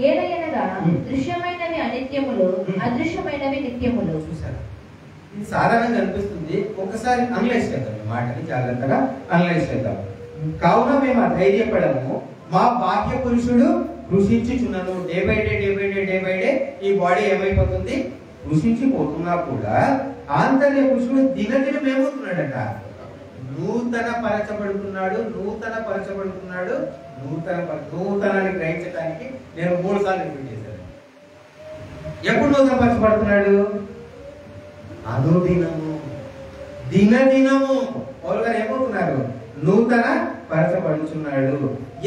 ఏలయనగా దృశ్యమైనవి అనిత్యములు, అదృశ్యమైనవి నిత్యములు.
ఇది సాధారణంగా అనిపిస్తుంది, ఒకసారి అనలైజ్ చేద్దాం, ఈ మాటని జాగ్రత్తగా అనలైజ్ చేద్దాం. కావున మేము అధైర్యపడము, మా బాహ్య పురుషుడు కృషించుచున్నాను. డే బై డే ఈ బాడీ ఏమైపోతుంది? కృషించిపోతున్నా కూడా ఆంతర్య పురుషుడు దినదినం ఏమవుతున్నాడట? నూతన పరచబడుతున్నాడు. నూతనాన్ని గ్రహించడానికి నేను 3 సార్లు రిపీట్ చేశాను. ఎప్పుడు నూతన పరచబడుతున్నాడు? అనుదినము. దినదినము పౌలు గారు ఏమవుతున్నారు? నూతన పరచబడుచున్నాడు.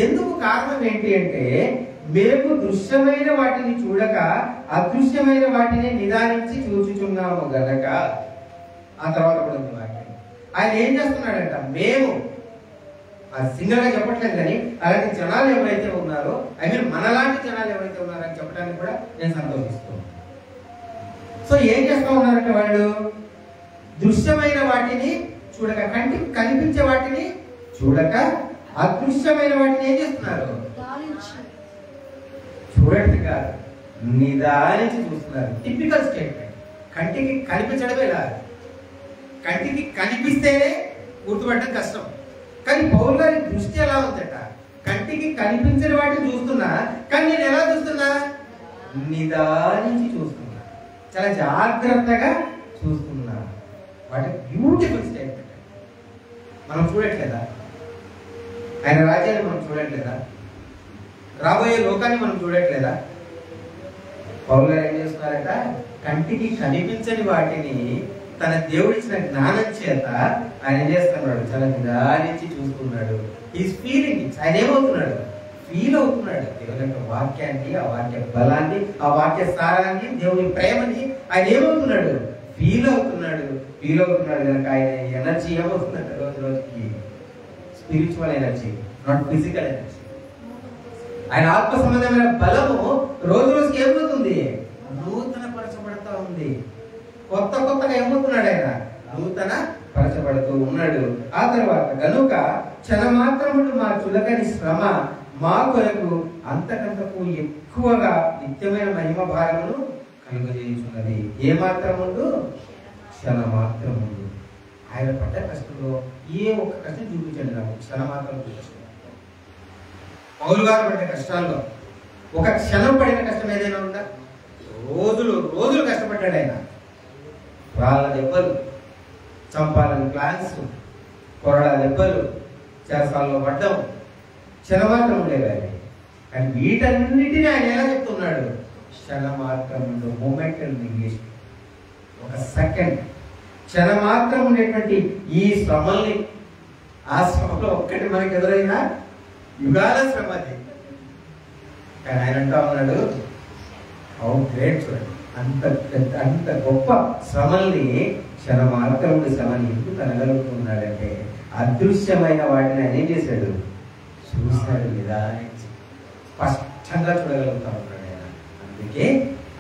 ఎందుకు కారణం ఏంటి అంటే, మేము దృశ్యమైన వాటిని చూడక అదృశ్యమైన వాటిని నిదానించి చూచుచున్నాము గనక. ఆ తర్వాత కూడా ఉంది వాక్యం. ఆయన ఏం చేస్తున్నాడంట? మేము సింగల్ గా చెప్పట్లేదు, కానీ అలాంటి జనాలు ఎవరైతే ఉన్నారో, ఐ మీన్ మనలాంటి జనాలు ఎవరైతే ఉన్నారో అని చెప్పడానికి కూడా నేను సంతోషిస్తున్నాను. సో ఏం చేస్తా ఉన్నారంటే, వాళ్ళు దృశ్యమైన వాటిని చూడక, కంటికి కనిపించే వాటిని చూడక అదృశ్యమైన వాటిని ఏం చేస్తున్నారు? చూడండి కాదు, నిదానించి చూస్తున్నారు. Typical statement. కంటికి కనిపించడమే కాదు, కంటికి కనిపిస్తేనే గుర్తుపట్టడం కష్టం. కానీ పౌలు గారి దృష్టి ఎలా ఉందట? కంటికి కనిపించిన వాటిని చూస్తున్నా, కానీ నేను ఎలా చూస్తున్నా? నిదానించి చూస్తున్నా, చాలా జాగ్రత్తగా చూస్తున్నా. వాటి బ్యూటిఫుల్ స్టేట్మెంట్. మనం చూడట్లేదా? ఆయన రాజ్యాన్ని మనం చూడట్లేదా? రాబోయే లోకాన్ని మనం చూడట్లేదా? పౌలు గారు ఏం చేస్తున్నారట? కంటికి కనిపించని వాటిని తన దేవుడిచ్చిన జ్ఞానం చేత ఆయన ఏం చేస్తున్నాడు? చాలా నిదానించి చూస్తున్నాడు. Is feeling it. ఆయన ఏమవుతున్నాడు? ఫీల్ అవుతున్నాడు దేవుని యొక్క వాక్యాన్ని, ఆ వాక్య బలాన్ని, ఆ వాక్య సారాన్ని, దేవుని ప్రేమని ఆయన ఏమవుతున్నాడు? ఫీల్ అవుతున్నాడు. ఫీల్ అవుతున్నాడు కనుక ఆయన ఎనర్జీ ఏమవుతుందంటే రోజు రోజుకి spiritual energy, not physical energy. ఆయన ఆత్మ సంబంధమైన బలము రోజు రోజుకి ఏమవుతుంది? నూతన పరచబడతా ఉంది. కొత్త కొత్తగా ఏమవుతున్నాడు? ఆయన నూతన పరచబడుతూ ఉన్నాడు. ఆ తర్వాత గనుక క్షణమాత్రములు మా చులకని శ్రమ మా కొరకు అంతకంతకు ఎక్కువగా నిత్యమైన మహిమ భారమును కలుగజేయుచున్నది. ఏ మాత్రముందు? క్షణమాత్రముందు. ఆయన పడ్డ కష్టంలో ఏ ఒక్క కష్టం చూపించండి నాకు, క్షణమాత్రం చూపించండి. పౌలు గారు పడ్డ కష్టాల్లో ఒక క్షణం పడిన కష్టం ఏదైనా ఉందా? రోజులు రోజులు కష్టపడ్డాడు ఆయన. రాళ్ళ దెబ్బలు, చంపాలని ప్లాన్స్, కొరడా దెబ్బలు, చెరసాల్లో పడ్డం, క్షణమాత్రం ఉండేవి ఆయన. కానీ వీటన్నిటిని ఆయన ఎలా చెప్తున్నాడు? క్షణమాత్రం ఉండే మూమెంట్ ఇంగ్లీష్, ఒక సెకండ్ క్షణమాత్రం ఉండేటువంటి ఈ శ్రమల్ని, ఆ శ్రమలో ఒక్కటి మనకి ఎదురైనా యుగాల శ్రమ అది. కానీ ఆయన అంటా ఉన్నాడు, హౌ గ్రేట్. చూడండి, అంత గొప్ప శ్రమల్ని, క్షణమాత్రముడి శ్రమని ఎందుకు అనగలుగుతున్నాడంటే, అదృశ్యమైన వాటిని ఆయన ఏం చేశాడు? చూశాడు, నిదానించి స్పష్టంగా చూడగలుగుతా ఉన్నాడు ఆయన. అందుకే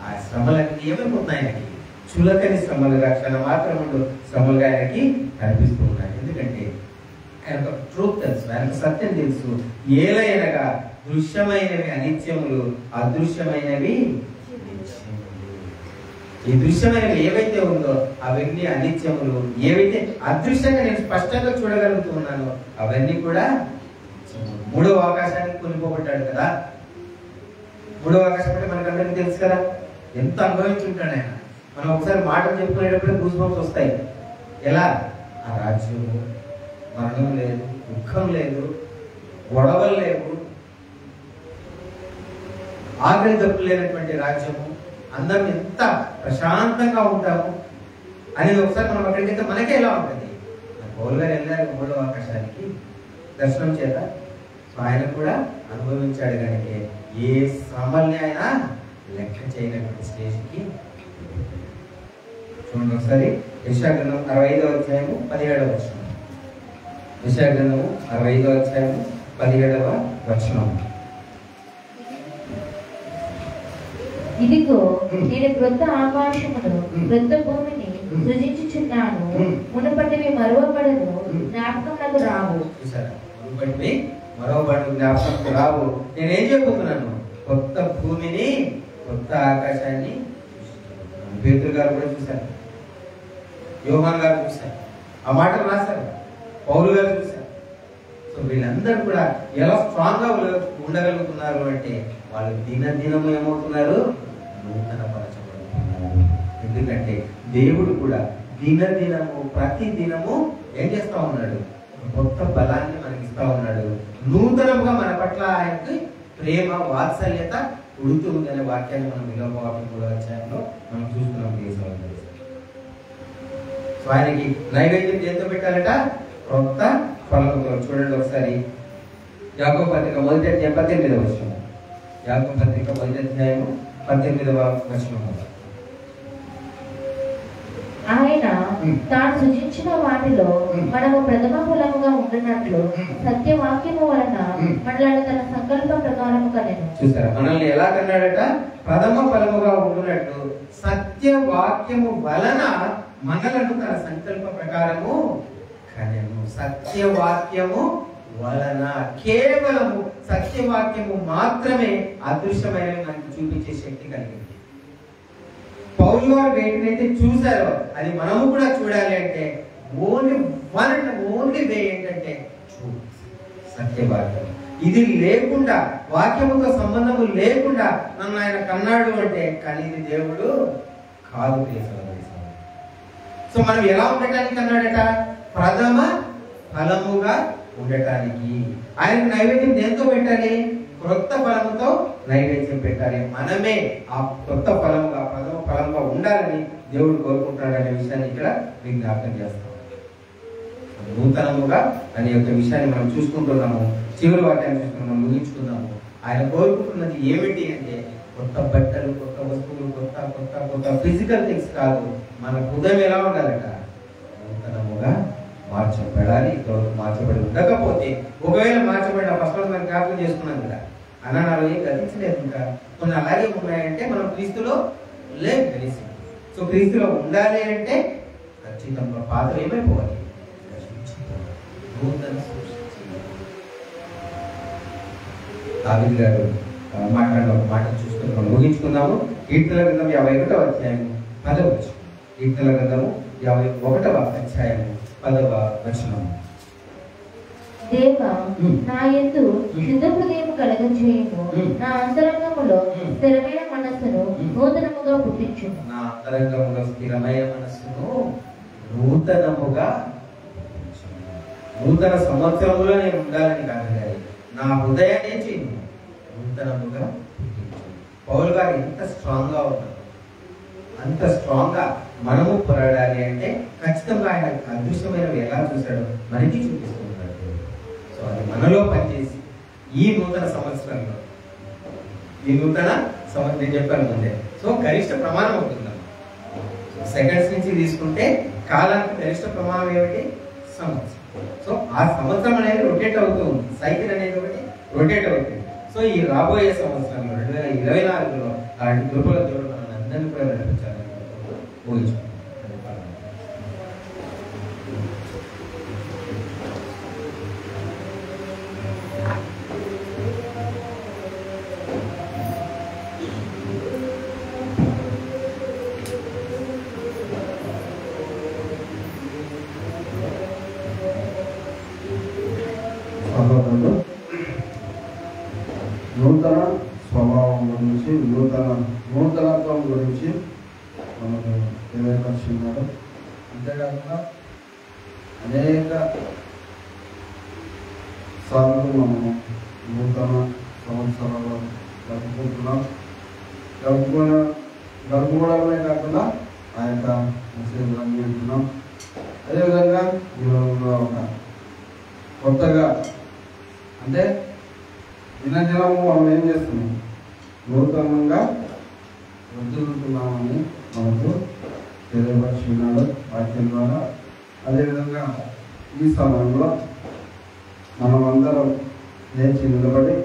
ఆ శ్రమలన్నీ ఏమైపోతున్నాయి? ఆయనకి చులకని శ్రమలుగా, క్షణమాత్రముడు శ్రమలుగా ఆయనకి కనిపిస్తూ ఉన్నాయి. ఎందుకంటే ఆయనకు ట్రూత్ తెలుసు, ఆయనకు సత్యం తెలుసు. ఏలైనగా దృశ్యమైనవి అనిత్యములు, అదృశ్యమైనవి నిత్యములు. ఈ దృశ్యమైనవి ఏవైతే ఉందో అవన్నీ అనిత్యములు, ఏవైతే అదృశ్యంగా నేను స్పష్టంగా చూడగలుగుతూ ఉన్నానో అవన్నీ కూడా. మూడవ ఆకాశానికి కొనిపోబడ్డాడు కదా. మూడవ ఆకాశం అంటే మనకందరికీ తెలుసు కదా, ఎంత అనుభవించుంటాడు ఆయన. మనం ఒకసారి మాటలు చెప్పుకునేటప్పుడే గూస్ బంప్స్ వస్తాయి. ఎలా? ఆ రాజ్యము, మరణం లేదు, దుఃఖం లేదు, గొడవలు లేవు, ఆకలి దప్పులు లేనటువంటి రాజ్యము, అందరం ఎంత ప్రశాంతంగా ఉంటాము అనేది ఒకసారి మనం అక్కడికైతే మనకే ఎలా ఉంటుంది? పౌలు గారు వెళ్ళారు మూడవ ఆకాశానికి దర్శనం చేత. ఆయన కూడా అనుభవించాడు కనుక ఏ శ్రమల్ని ఆయన లెక్క చేయనటువంటి స్టేజ్కి. చూడండి ఒకసారి యెషయా గ్రంథం 65వ అధ్యాయము 17వ వచనం. యెషయా గ్రంథము 65వ అధ్యాయము 17వ వచనం.
ఇదిగో నేను క్రొత్త ఆకాశమును క్రొత్త భూమిని సృజించుచున్నాను, మునుపటివి మరవబడను, జ్ఞాపకములకు రావు.
చూసారా? మునుపటివి మరవబడను, జ్ఞాపకములకు రావు. నేనేం చెబుతున్నాను? కొత్త భూమిని, కొత్త ఆకాశాన్ని. పేతురు గారు కూడా చూశారు, యోహాన్ గారు చూశారు, ఆ మాటలు రాశారు, పౌలు గారు చూశారు. సో వీళ్ళందరూ కూడా ఎలా స్ట్రాంగ్ గా ఉండగలుగుతున్నారు అంటే, వాళ్ళు దినదినము ఏమవుతున్నారు? నూతన పరచబడుతున్నారు. ఎందుకంటే దేవుడు కూడా దినదినము, ప్రతి దినము ఏం చేస్తా ఉన్నాడు? కొత్త బలాన్ని మనకి ఇస్తా ఉన్నాడు. నూతనముగా మన పట్ల ఆయనకి ప్రేమ, వాత్సల్యత ఉడుతూ ఉందనే వాక్యాన్ని మనం విలోపవాక్యం 3వ అధ్యాయంలో మనం చూస్తున్నాం. సో ఆయనకి నైవేద్యం దేంతో పెట్టాలట? క్రొత్త ఫలముతో. చూడండి ఒకసారి యాకోబు పత్రిక 1వ అధ్యాయం 18వ వచనం. యాకోబు పత్రిక 1వ అధ్యాయం 18వ వచనం.
ఆయన తాను సృజించిన వాటిలో మనము ప్రథమ ఫలముగా ఉంటున్నట్లు సత్యవాక్యము వలన మనల్ని తన సంకల్ప ప్రకారము కనెను.
చూసారా, మనల్ని ఎలా కన్నాడట? ప్రథమ ఫలముగా ఉంటున్నట్లు సత్యవాక్యము వలన మనలను తన సంకల్ప ప్రకారము కనెను. సత్యవాక్యము వలన, కేవలము సత్యవాక్యము మాత్రమే అదృశ్యమైన మనకి చూపించే శక్తి కలిగింది. పౌలు గారు వేటినైతే చూశారో అది మనము కూడా చూడాలి అంటే ఓన్లీ వే ఏంటంటే సత్యవాక్యం. ఇది లేకుండా, వాక్యముతో సంబంధము లేకుండా నన్ను ఆయన కన్నాడు అంటే కానీ ఇది దేవుడు కాదు. సో మనం ఎలా ఉండటానికి అన్నాడట? ప్రథమ ఫలముగా ఉండటానికి. ఆయన నైవేద్యం దేంతో పెట్టాలి? క్రొత్త ఫలముతో నైవేద్యం పెట్టాలి. మనమే ఆ క్రొత్త ఫలముగా, ప్రథమ ఫలంగా ఉండాలని దేవుడు కోరుకుంటాడనే విషయాన్ని ఇక్కడ జ్ఞాపకం చేస్తాం. నూతనముగా అనే యొక్క విషయాన్ని మనం చూసుకుంటున్నాము. చివరి వాక్యాన్ని చూసుకున్నాము, ముగించుకున్నాము. ఆయన కోరుకుంటున్నది ఏమిటి అంటే కొత్త బట్టలు, కొత్త వస్తువులు, కొత్త కొత్త కొత్త ఫిజికల్ థింగ్స్ కాదు. మన హృదయం ఎలా ఉండాలట? నూతనముగా మార్చబడాలి. మార్చబడి ఉండకపోతే, ఒకవేళ మార్చబడిన ఫస్ట్ మనం జ్ఞాపకం చేసుకున్నాం కదా, అనాలు ఏం గతించలేదు. ఇంకా కొన్ని అలాగే ఉన్నాయంటే మనం క్రీస్తులో లేదు కలిసి. సో క్రీస్తులో ఉండాలి అంటే ఖచ్చితంగా పాత్ర ఏమైపోవాలి? దావీదు గారు మాట్లాడిన ఒక మాట చూసుకుని మనం ముగించుకుందాము. కీర్తనల గ్రంథం 51వ అధ్యాయం 10వ వచనం. కీర్తనల గ్రంథము 51వ అధ్యాయం 10వ వచనం.
దేవా, నా యందు శుద్ధ హృదయము కలగజేయుము, నా అంతరంగములో స్థిరమైన మనస్సును నూతనముగా పుట్టించుము.
నా అంతరంగములో స్థిరమైన మనస్సును నూతనముగా, నూతన సంవత్సరములో నేను ఉండాలని కాదు, నా హృదయాన్ని చేయను నూతనముగా పుట్టించు. పౌలు గారు ఎంత స్ట్రాంగ్ గా ఉన్నారు, అంత స్ట్రాంగ్ గా మనము పోరాడాలి అంటే ఖచ్చితంగా ఆయన అదృశ్యమైనవి ఎలా చూశాడో మనకి చూపిస్తున్నాడు. సో అది మనలో పనిచేసి ఈ నూతన సంవత్సరంలో, ఈ నూతన సంవత్సరం నేను చెప్పాను ముందే. సో గరిష్ట ప్రమాణం అవుతుందమ్మా. సెకండ్స్ నుంచి తీసుకుంటే కాలానికి గరిష్ట ప్రమాణం ఏమిటి? సంవత్సరం. సో ఆ సంవత్సరం అనేది రొటేట్ అవుతూ ఉంది, సైకిల్ అనేది ఒకటి రొటేట్ అవుతుంది. సో ఈ రాబోయే సంవత్సరంలో 2024లో అలాంటి కృపల దేవుడు మనం అందరినీ కూడా నడిపించాలని ఊహించుకుంటాం.
నూతన స్వభావం గురించి, నూతనత్వం గురించి మనకు తెలియపరిచినారు. అంతేకాకుండా అనేక సార్లు మనము నూతన సంవత్సరాలు జరుపుకుంటున్నాం. జరుపుకోవడమే కాకుండా ఆ యొక్క మెసేజ్లన్నీ వింటున్నాం. అదేవిధంగా ఈరోజు ఒక కొత్తగా అంటే దినదినము మనం ఏం చేస్తున్నాం? నూతనంగా వదులుతున్నామని మనకు తెలియపరిచినాడు వాక్యం ద్వారా. అదేవిధంగా ఈ సమయంలో మనమందరం లేచి నిలబడి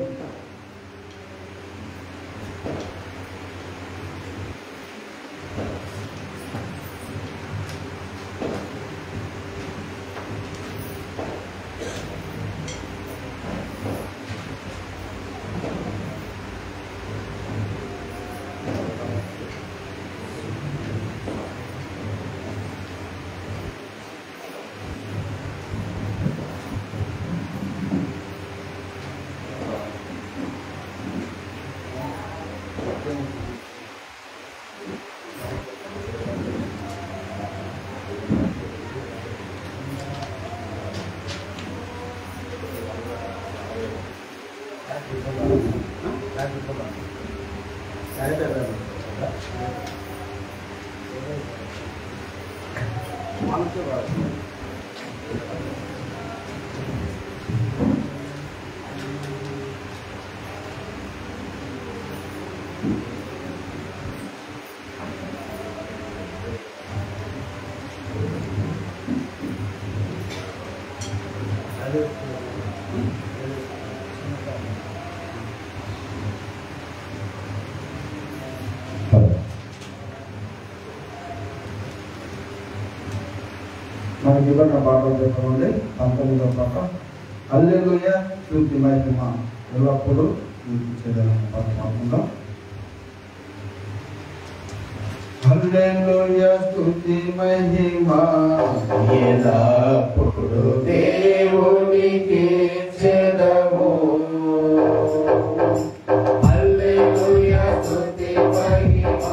మనకి ఇవ్వక పాటలు చెప్పండి 19వ పాట హల్లెలూయా స్తుతి మహిమ ఎల్లప్పుడూ కీర్తించేదనము పాట పాడుకుందాం. హల్లెలూయా స్తుతి మహిమ
ఎల్లప్పుడు దేవునికి చెదము. హల్లెలూయా స్తుతి మహిమ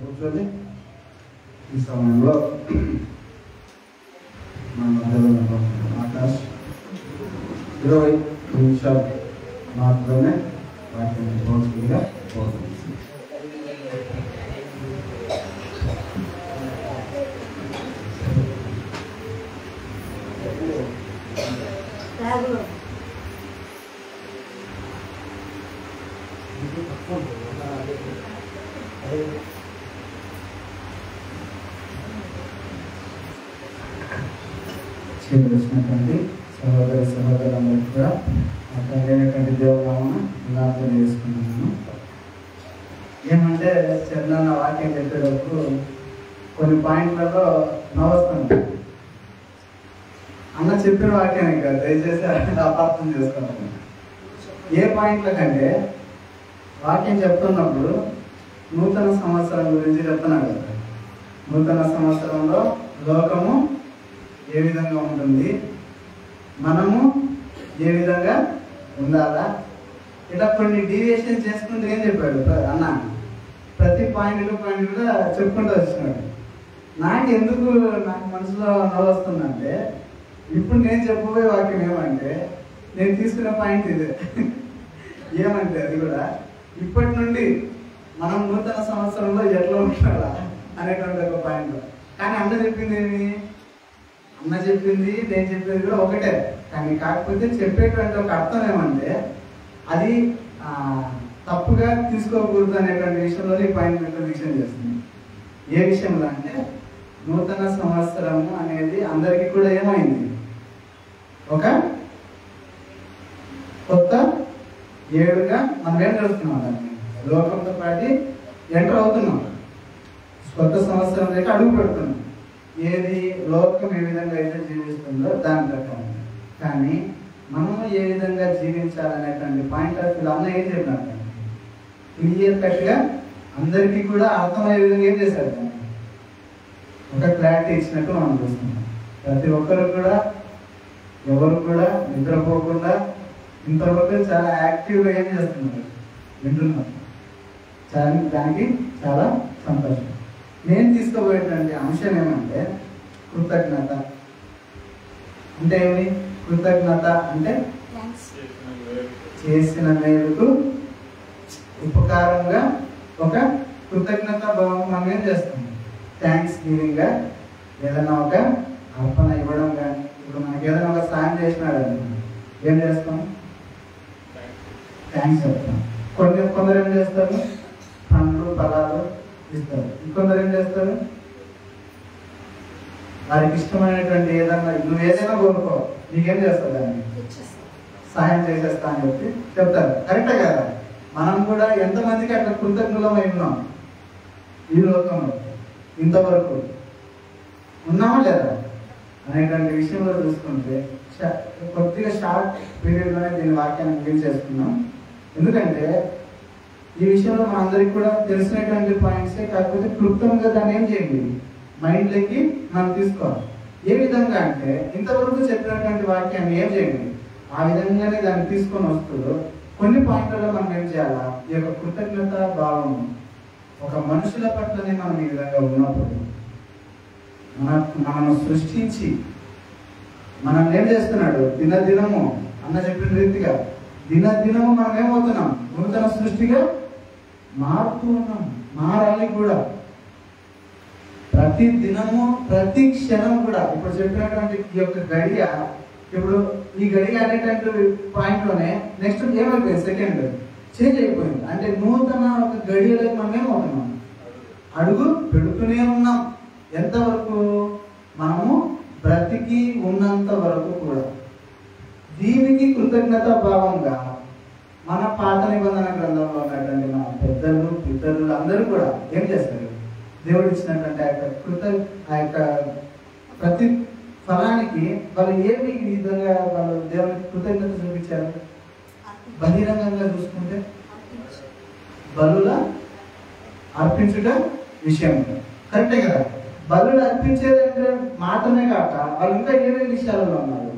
కూర్చొని ఈ సమయంలో మన మధ్యలో ఆకాష్ 20 నిమిషాలు మాత్రమే వాటిని పోల్చుగా పోతుంది. చేసినటువంటి సహోదరి సహోదరులందరికీ కూడా అక్కడైనటువంటి దేవునామను ప్రార్థన చేసుకుంటున్నాను. ఏమంటే చందన్న వాక్యం చెప్పేటప్పుడు కొన్ని పాయింట్లలో నవ్వుస్తాను. అన్న చెప్పిన వాక్యాన్ని కాదు, దయచేసి అపార్థం చేసుకున్నాను. ఏ పాయింట్ల కంటే వాక్యం చెప్తున్నప్పుడు నూతన సంవత్సరం గురించి చెప్తున్నాను కదా. నూతన సంవత్సరంలో లోకము ఏ విధంగా ఉంటుంది, మనము ఏ విధంగా ఉండాలా, ఇలా కొన్ని డీవియేషన్ చేసుకుంటూ ఏం చెప్పాడు అన్న. ప్రతి పాయింట్ కూడా చెప్పుకుంటూ వచ్చినాడు. నాకు మనసులో నవ్వు వస్తుందంటే ఇప్పుడు నేను చెప్పబోయే వాక్యం ఏమంటే, నేను తీసుకున్న పాయింట్ ఇదే. ఏమంటే అది కూడా ఇప్పటి నుండి మనం నూతన సంవత్సరంలో ఎట్లా ఉండాలా అనేటువంటి ఒక పాయింట్. కానీ అన్న చెప్పింది ఏమి? అన్న చెప్పింది నేను చెప్పేది కూడా ఒకటే. కానీ కాకపోతే చెప్పేటువంటి ఒక అర్థం ఏమంటే అది తప్పుగా తీసుకోకూడదు అనేటువంటి విషయంలో ఈ పాయింట్ విషయం చేస్తుంది. ఏ విషయంలో అంటే నూతన సంవత్సరము అనేది అందరికీ కూడా ఏమైంది? ఒక కొత్త ఏడుగా మనం ఏం చేస్తున్నాం, దాన్ని లోకంతో పాటు ఎంటర్ అవుతున్నాం. కొత్త సంవత్సరం దగ్గర అడుగు పెడుతున్నాం. ఏది లోకం ఏ విధంగా అయితే జీవిస్తుందో దాని ప్రకారం. కానీ మనము ఏ విధంగా జీవించాలనేటువంటి పాయింట్ ఆఫ్ వ్యూ అన్న ఏం చెప్పినట్టు క్లియర్ కట్గా అందరికీ కూడా అర్థమయ్యే విధంగా ఏం చేశారు, ఒక క్లారిటీ ఇచ్చినట్టు మనం చూస్తున్నాం. ప్రతి ఒక్కరు కూడా ఎవరు కూడా నిద్రపోకుండా ఇంతవరకు చాలా యాక్టివ్గా ఏం చేస్తున్నారు, వింటున్నారు. దానికి చాలా సంతోషం. నేను తీసుకోబోయేటువంటి అంశం ఏమంటే కృతజ్ఞత. అంటే ఏమి? కృతజ్ఞత అంటే చేసిన మేలుకు ఉపకారంగా ఒక కృతజ్ఞత భావం మనం ఏం చేస్తాం, థ్యాంక్స్ గివింగ్ గా ఏదైనా ఒక అర్పణ ఇవ్వడం. కానీ ఇప్పుడు మనకి ఏదైనా ఒక సాయం చేసినాడు ఏం చేస్తాం, థ్యాంక్స్ చెప్తాం. కొందరు ఏం చేస్తారు, పండ్లు ఫలాలు ఇస్తారు. ఇంకొందరు ఏం చేస్తారు, వారికి ఇష్టమైనటువంటి ఏదన్నా నువ్వు ఏదైనా కోరుకో నీకేం చేస్తావు, దాన్ని సహాయం చేసేస్తా అని చెప్పి చెప్తారు. కరెక్టే కదా? మనం కూడా ఎంతమందికి అట్లా కృతజ్ఞులమై ఉన్నాం ఈ లోకంలో? ఇంతవరకు ఉన్నామా లేదా అనేటువంటి విషయంలో చూసుకుంటే కొద్దిగా షార్ట్ పీరియడ్లోనే దీని వాక్యాన్ని ముగించేస్తున్నాం చేసుకున్నాం. ఎందుకంటే ఈ విషయంలో మన అందరికి కూడా తెలిసినటువంటి పాయింట్సే. కాకపోతే క్లుప్తంగా దాన్ని ఏం చేయండి, మైండ్లోకి మనం తీసుకోవాలి. ఏ విధంగా అంటే ఇంతవరకు చెప్పినటువంటి వాక్యాన్ని ఏం చేయండి, ఆ విధంగానే దాన్ని తీసుకొని వస్తూ కొన్ని పాయింట్లలో మనం ఏం చేయాలా, ఈ యొక్క కృతజ్ఞత భావం ఒక మనుషుల పట్లనే మనం ఈ విధంగా ఉన్నప్పుడు మనను సృష్టించి మనం ఏం చేస్తున్నాడు, దినదినము అన్న చెప్పిన రీతిగా దినదినము మనం ఏమవుతున్నాం, నూతన సృష్టిగా మారుతూ ఉన్నాం. మారాలి కూడా ప్రతి దినము ప్రతి క్షణం కూడా. ఇప్పుడు చెప్పినటువంటి ఈ యొక్క గడియ, ఇప్పుడు ఈ గడియ అనేటువంటి పాయింట్లోనే నెక్స్ట్ ఏమైపోయింది, సెకండ్ చేంజ్ అయిపోయింది. అంటే నూతన ఒక గడియలో మనం ఏమవుతున్నాం, అడుగు పెడుతూనే ఉన్నాం. ఎంతవరకు? మనము బ్రతికి ఉన్నంత వరకు కూడా. దీనికి కృతజ్ఞత భావంగా మన పాత నిబంధన గ్రంథంలో ఉన్నటువంటి మన పెద్దలు పితరులు అందరూ కూడా ఏం చేస్తారు, దేవుడు ఇచ్చినటువంటి ఆ యొక్క ప్రతి ఫలానికి వాళ్ళు ఏమి ఈ విధంగా వాళ్ళు దేవునికి కృతజ్ఞత చూపించారు. బహిరంగంగా చూసుకుంటే బలుల అర్పించుట విషయం కరెక్టే కదా. బలులు అర్పించేదంటే మాత్రమే కాక వాళ్ళు ఇంకా ఏమేమి విషయాలలో ఉన్నారు,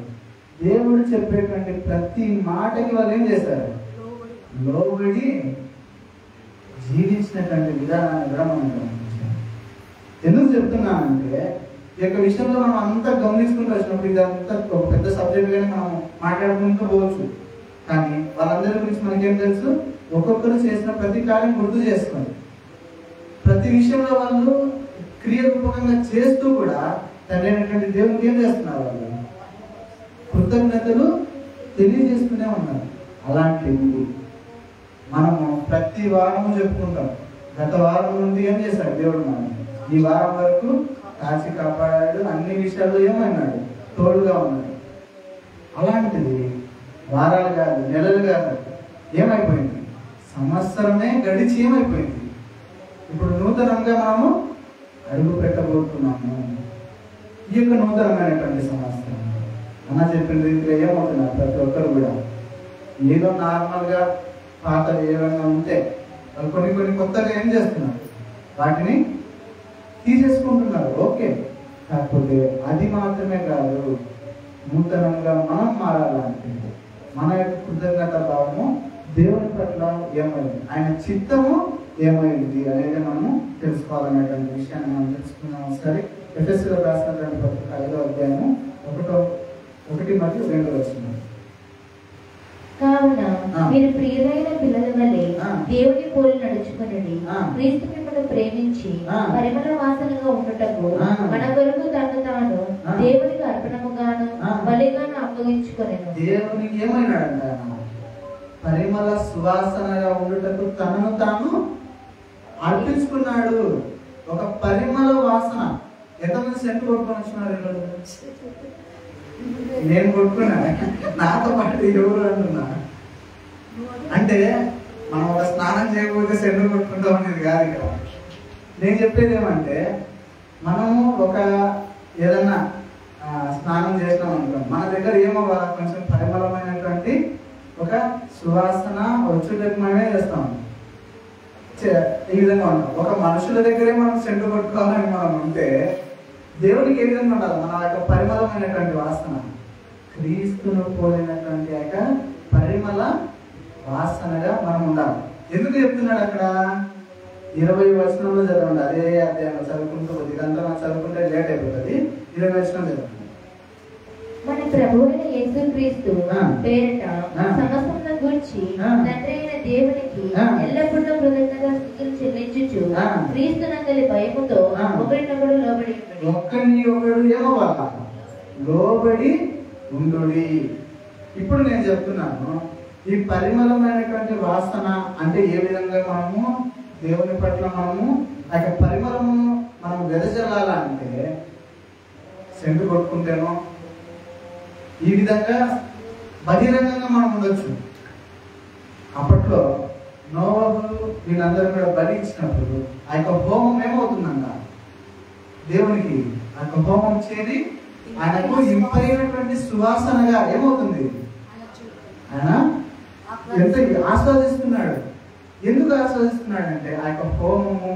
దేవుడు చెప్పేటువంటి ప్రతి మాటకి వాళ్ళు ఏం చేశారు, లోబడి జీవించినటువంటి విధానాన్ని కూడా మనం గమనించాలి. ఎందుకు చెప్తున్నానంటే ఈ యొక్క విషయంలో మనం అంతా గమనించుకుంటూ వచ్చినప్పుడు ఇదంతా ఒక పెద్ద సబ్జెక్ట్ గానే మనం మాట్లాడుకుంటూ పోవచ్చు. కానీ వాళ్ళందరి గురించి మనకేం తెలుసు, ఒక్కొక్కరు చేసిన ప్రతి కార్యం గుర్తు చేసుకోండి. ప్రతి విషయంలో వాళ్ళు క్రియారూపకంగా చేస్తూ కూడా తండ్రి అయినటువంటి దేవునికి ఏం చేస్తున్నారు, వాళ్ళు కృతజ్ఞతలు తెలియజేస్తూనే ఉన్నారు. అలాంటివి మనము ప్రతి వారము చెప్పుకుంటాం. గత వారం నుండి ఏం చేశాడు దేవుడు, మనం ఈ వారం వరకు కాచి కాపాడాడు, అన్ని విషయాల్లో ఏమైనాడు, తోడుగా ఉన్నాడు. అలాంటిది వారాలు కాదు, నెలలు కాదు, ఏమైపోయింది, సంవత్సరమే గడిచి ఏమైపోయింది. ఇప్పుడు నూతనంగా మనము అడుగు పెట్టబోతున్నాము ఈ యొక్క నూతనమైనటువంటి సంవత్సరం. అన్న చెప్పిన రీతిలో ఏమవుతున్నారు, ప్రతి ఒక్కరు కూడా ఏదో నార్మల్గా పాత ఏమైనా ఉంటే వాళ్ళు కొన్ని కొత్తగా ఏం చేస్తున్నారు, వాటిని తీసేసుకుంటున్నారు. ఓకే, కాకపోతే అది మాత్రమే కాదు, నూతనంగా మనం మారాలంటే మన యొక్క కృతజ్ఞత భావము దేవుని పట్ల ఏమైంది, ఆయన చిత్తము ఏమైంది అనేది మనము తెలుసుకోవాలనేటువంటి విషయాన్ని మనం తెలుసుకున్నాం. సరే, ఎఫెసీయులకు రాసినటువంటి పత్రిక 5వ అధ్యాయము 1వ 2వ వచనం.
కావున మీరు ప్రియమైన పిల్లల వలె దేవుని పోలి నడుచుకునండి. క్రీస్తు మిమ్మల్ని ప్రేమించి పరిమళ వాసనగా ఉండుటకు మన కొరకు తను తాను దేవునికి అర్పణముగాను బలిగాను అప్పగించుకొనెను.
దేవునికి ఏమైనాడంట? పరిమళ సువాసనగా ఉండుటకు తనను తాను అర్పించుకున్నాడు. ఒక పరిమళ వాసన. ఎంతమంది సెంటు కొట్టుకొని వచ్చినారు ఈరోజు? నేను కొట్టుకున్నా, నాతో పాటు ఎవరు అంటున్నా. అంటే మనం ఒక స్నానం చేయకపోతే సెంటు కొట్టుకుంటాం అనేది కాదు ఇక్కడ. నేను చెప్పేది ఏమంటే, మనము ఒక ఏదన్నా స్నానం చేసినాం అనుకోండి, మన దగ్గర ఏమవ్వాలి? కొంచెం పరిమళమైనటువంటి ఒక సువాసన వచ్చేటట్టు మనమే చేస్తాం. ఈ విధంగా ఉంటాం. ఒక మనుషుల దగ్గరే మనం సెంటు కొట్టుకోవాలని మనం ఉంటే, దేవుడికి ఏ విధంగా ఉండాలి? మన యొక్క పరిమళమైనటువంటి వాసన, క్రీస్తును పోలినటువంటి యొక్క పరిమళ వాసనగా మనం ఉండాలి. ఎందుకు చెప్తున్నాడు అక్కడ? 20 వచనంలో చదవండి. అదే అధ్యాయంలో చదువుకుంటూ ఇదంతా మనం చదువుకుంటే లేట్ అయిపోతుంది. 20 వచనం చదవండి.
మన ప్రభువైన యేసుక్రీస్తు పేరిట సమస్తమును గూర్చి తండ్రి అయిన దేవునికి ఎల్లప్పుడూ కృతజ్ఞతాస్తుతులు చెల్లించుచు క్రీస్తునందలి భయముతో ఒకరినొకడు లోబడి ఉండుడి.
ఒక్కరిని ఒకడు ఏమవ్వాలా? లోబడి ఉండుడి. ఇప్పుడు నేను చెప్తున్నాను, ఈ పరిమళమైనటువంటి వాసన అంటే ఏ విధంగా మనము దేవుని పట్ల మనము ఆ యొక్క పరిమళము మనం వెదజల్లాలంటే, సెంటు కొట్టుకుంటేనో ఈ విధంగా బహిరంగంగా మనం ఉండొచ్చు. అప్పట్లో నోవహు వీళ్ళందరూ కూడా బలి ఇచ్చినప్పుడు ఆ యొక్క హోమం ఏమవుతుందంట? దేవునికి ఆ యొక్క హోమం చేరి ఆయనకు ఇంపైనటువంటి సువాసనగా ఏమవుతుంది? ఆయన ఎంత ఆస్వాదిస్తున్నాడు. ఎందుకు ఆస్వాదిస్తున్నాడు అంటే, ఆ యొక్క హోమము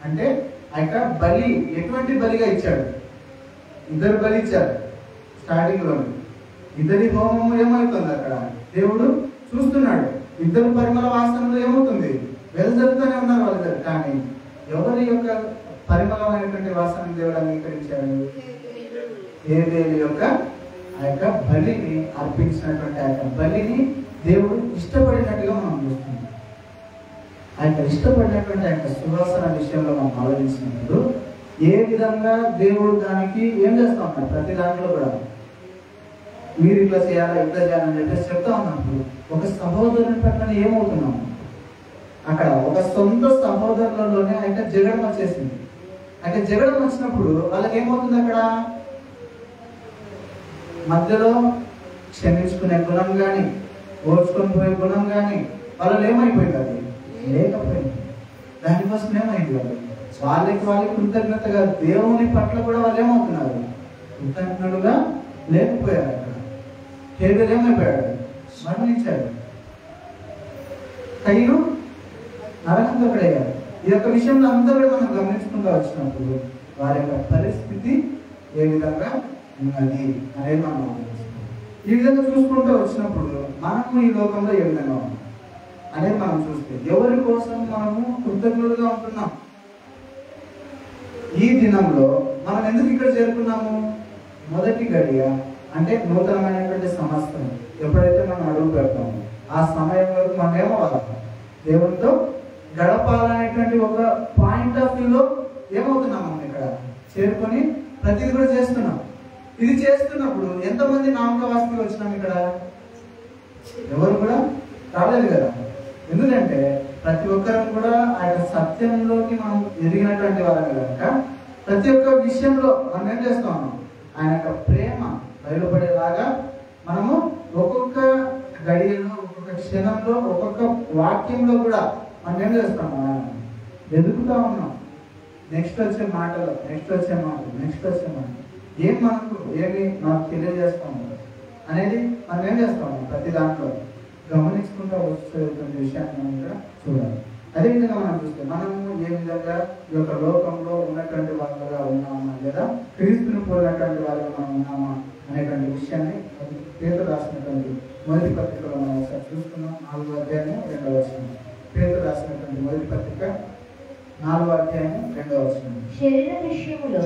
అంటే ఆ యొక్క బలి ఎటువంటి బలిగా ఇచ్చాడు? 2 బలి ఇచ్చారు స్టార్టింగ్ లో. 2 హోమము ఏమవుతుంది అక్కడ? దేవుడు చూస్తున్నాడు. 2 పరిమళ వాసనలు ఏమవుతుంది? వెదజల్లుతూనే ఉన్నారు వాళ్ళిద్దరు. కానీ ఎవరి యొక్క పరిమళమైనటువంటి వాసన దేవుడు అంగీకరించాడు? హేబేలు యొక్క ఆ యొక్క బలిని అర్పించినటువంటి ఆ యొక్క బలిని దేవుడు ఇష్టపడినట్టుగా మనం చూస్తున్నాం. ఆ యొక్క ఇష్టపడినటువంటి ఆ యొక్క సువాసన విషయంలో మనం ఆలోచించినప్పుడు ఏ విధంగా దేవుడు దానికి ఏం చేస్తా ఉన్నాడు? ప్రతి దాంట్లో కూడా మీరు ఇట్లా చేయాలా, ఇట్లా చేయాలని చెప్పేసి చెప్తా ఉన్నప్పుడు ఒక సహోదరుని పట్ల ఏమవుతున్నాము? అక్కడ ఒక సొంత సహోదరులలోనే ఆ యొక్క జగడం వచ్చేసింది. ఆ యొక్క జగడం వచ్చినప్పుడు వాళ్ళకి ఏమవుతుంది? అక్కడ మధ్యలో క్షమించుకునే గుణం కానీ, ఓర్చుకొని పోయే గుణం కానీ వాళ్ళు ఏమైపోయింది? అది లేకపోయింది. దానికోసం ఏమైంది? వాళ్ళకి కృతజ్ఞతగా దేవుని పట్ల కూడా వాళ్ళు ఏమవుతున్నారు? కృతజ్ఞులుగా లేకపోయారు. అక్కడ హేబేలు ఏమైపోయాడు? మరణించాడు. కయీను నరకంతకుడయ్యాడు. ఈ యొక్క విషయంలో అందరూ మనం గమనించుకుంటూ వచ్చినప్పుడు వారి యొక్క పరిస్థితి ఏ విధంగా ఉన్నది అనేది మనం గమనిస్తున్నాం. ఈ విధంగా చూసుకుంటూ వచ్చినప్పుడు మనము ఈ లోకంలో ఏ విధంగా ఉన్నాం అనేది మనం చూస్తే, ఎవరి కోసం మనము కృతజ్ఞులుగా ఉంటున్నాం? ఈ దినంలో మనం ఎందుకు ఇక్కడ చేరుకున్నాము? మొదటి గడియ అంటే నూతనమైనటువంటి సంవత్సరం ఎప్పుడైతే మనం అడుగు పెడతామో ఆ సమయం వరకు మనం ఏమవ్వాలి? దేవునితో గడపాలనేటువంటి ఒక పాయింట్ ఆఫ్ వ్యూలో ఏమవుతున్నాం? మనం ఇక్కడ చేరుకొని ప్రతిదీ కూడా చేస్తున్నాం. ఇది చేస్తున్నప్పుడు ఎంతమంది నామకవాస్తికి వచ్చినాం? ఇక్కడ ఎవరు కూడా రాలేదు కదా. ఎందుకంటే ప్రతి ఒక్కరం కూడా ఆ యొక్క సత్యంలోకి మనం ఎదిగినటువంటి వారం కనుక ప్రతి ఒక్క విషయంలో మనం ఏం చేస్తా ఉన్నాం? ఆయన యొక్క ప్రేమ బయలుపడేలాగా మనము ఒక్కొక్క గడియలో, ఒక్కొక్క క్షణంలో, ఒక్కొక్క వాక్యంలో కూడా మనం ఏం చేస్తాము? వెతుకుతా ఉన్నాం. నెక్స్ట్ వచ్చే మాటలు, నెక్స్ట్ వచ్చే మాట ఏం మనకు ఏమి నాకు తెలియజేస్తాము అనేది మనం ఏం చేస్తాము? ప్రతి దాంట్లో గమనించుకుంటూ వచ్చేటువంటి విషయాన్ని మనం కూడా చూడాలి. అదేవిధంగా మనం చూస్తే మనము ఏ విధంగా ఈ యొక్క లోకంలో ఉన్నటువంటి వాళ్ళగా ఉన్నామా, లేదా క్రీస్తుని పోలినటువంటి వాళ్ళగా మనం ఉన్నామా అనేటువంటి విషయాన్ని పేతురు రాసినటువంటి మొదటి పత్రికలో మనం ఒకసారి చూస్తున్నాం. 4వ అధ్యాయం 2వ వచనం. పేతురు రాసినటువంటి మొదటి పత్రిక 4వ అధ్యాయం 2వ వచనం.
శరీర విషయంలో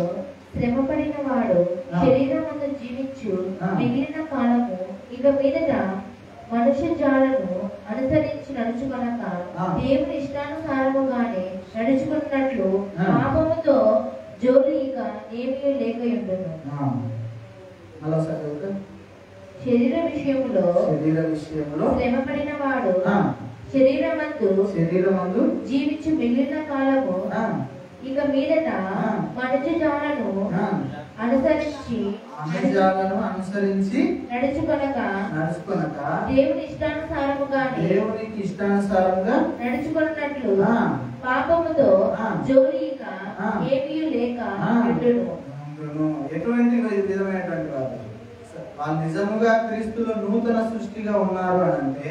శ్రమపడిన వాడు శరీరం అందు జీవించు మిగిలిన కాలము మీదట మనుష్య జాడను అనుసరించి నడుచుకొనక దేవుని ఇష్టానుసారముగానే నడుచుకున్నట్లు పాపముతో జోలి ఇక ఏమీ లేకయుండును. శరీర విషయములో శ్రమపడిన వాడు శరీరమందు జీవించి మిగిలిన కాలము ఇక మీదట మనుష్య జాడను అనుసరించి నడుచుకొనక దేవుని ఇష్టానుసారంగా నడుచుకున్నట్లు పాపముతో జోలి ఇక ఏమీ లేక ఉండును.
ఎటువంటి విధమైనటువంటి వాళ్ళు నిజముగా క్రీస్తులో నూతన సృష్టిగా ఉన్నారు అని అంటే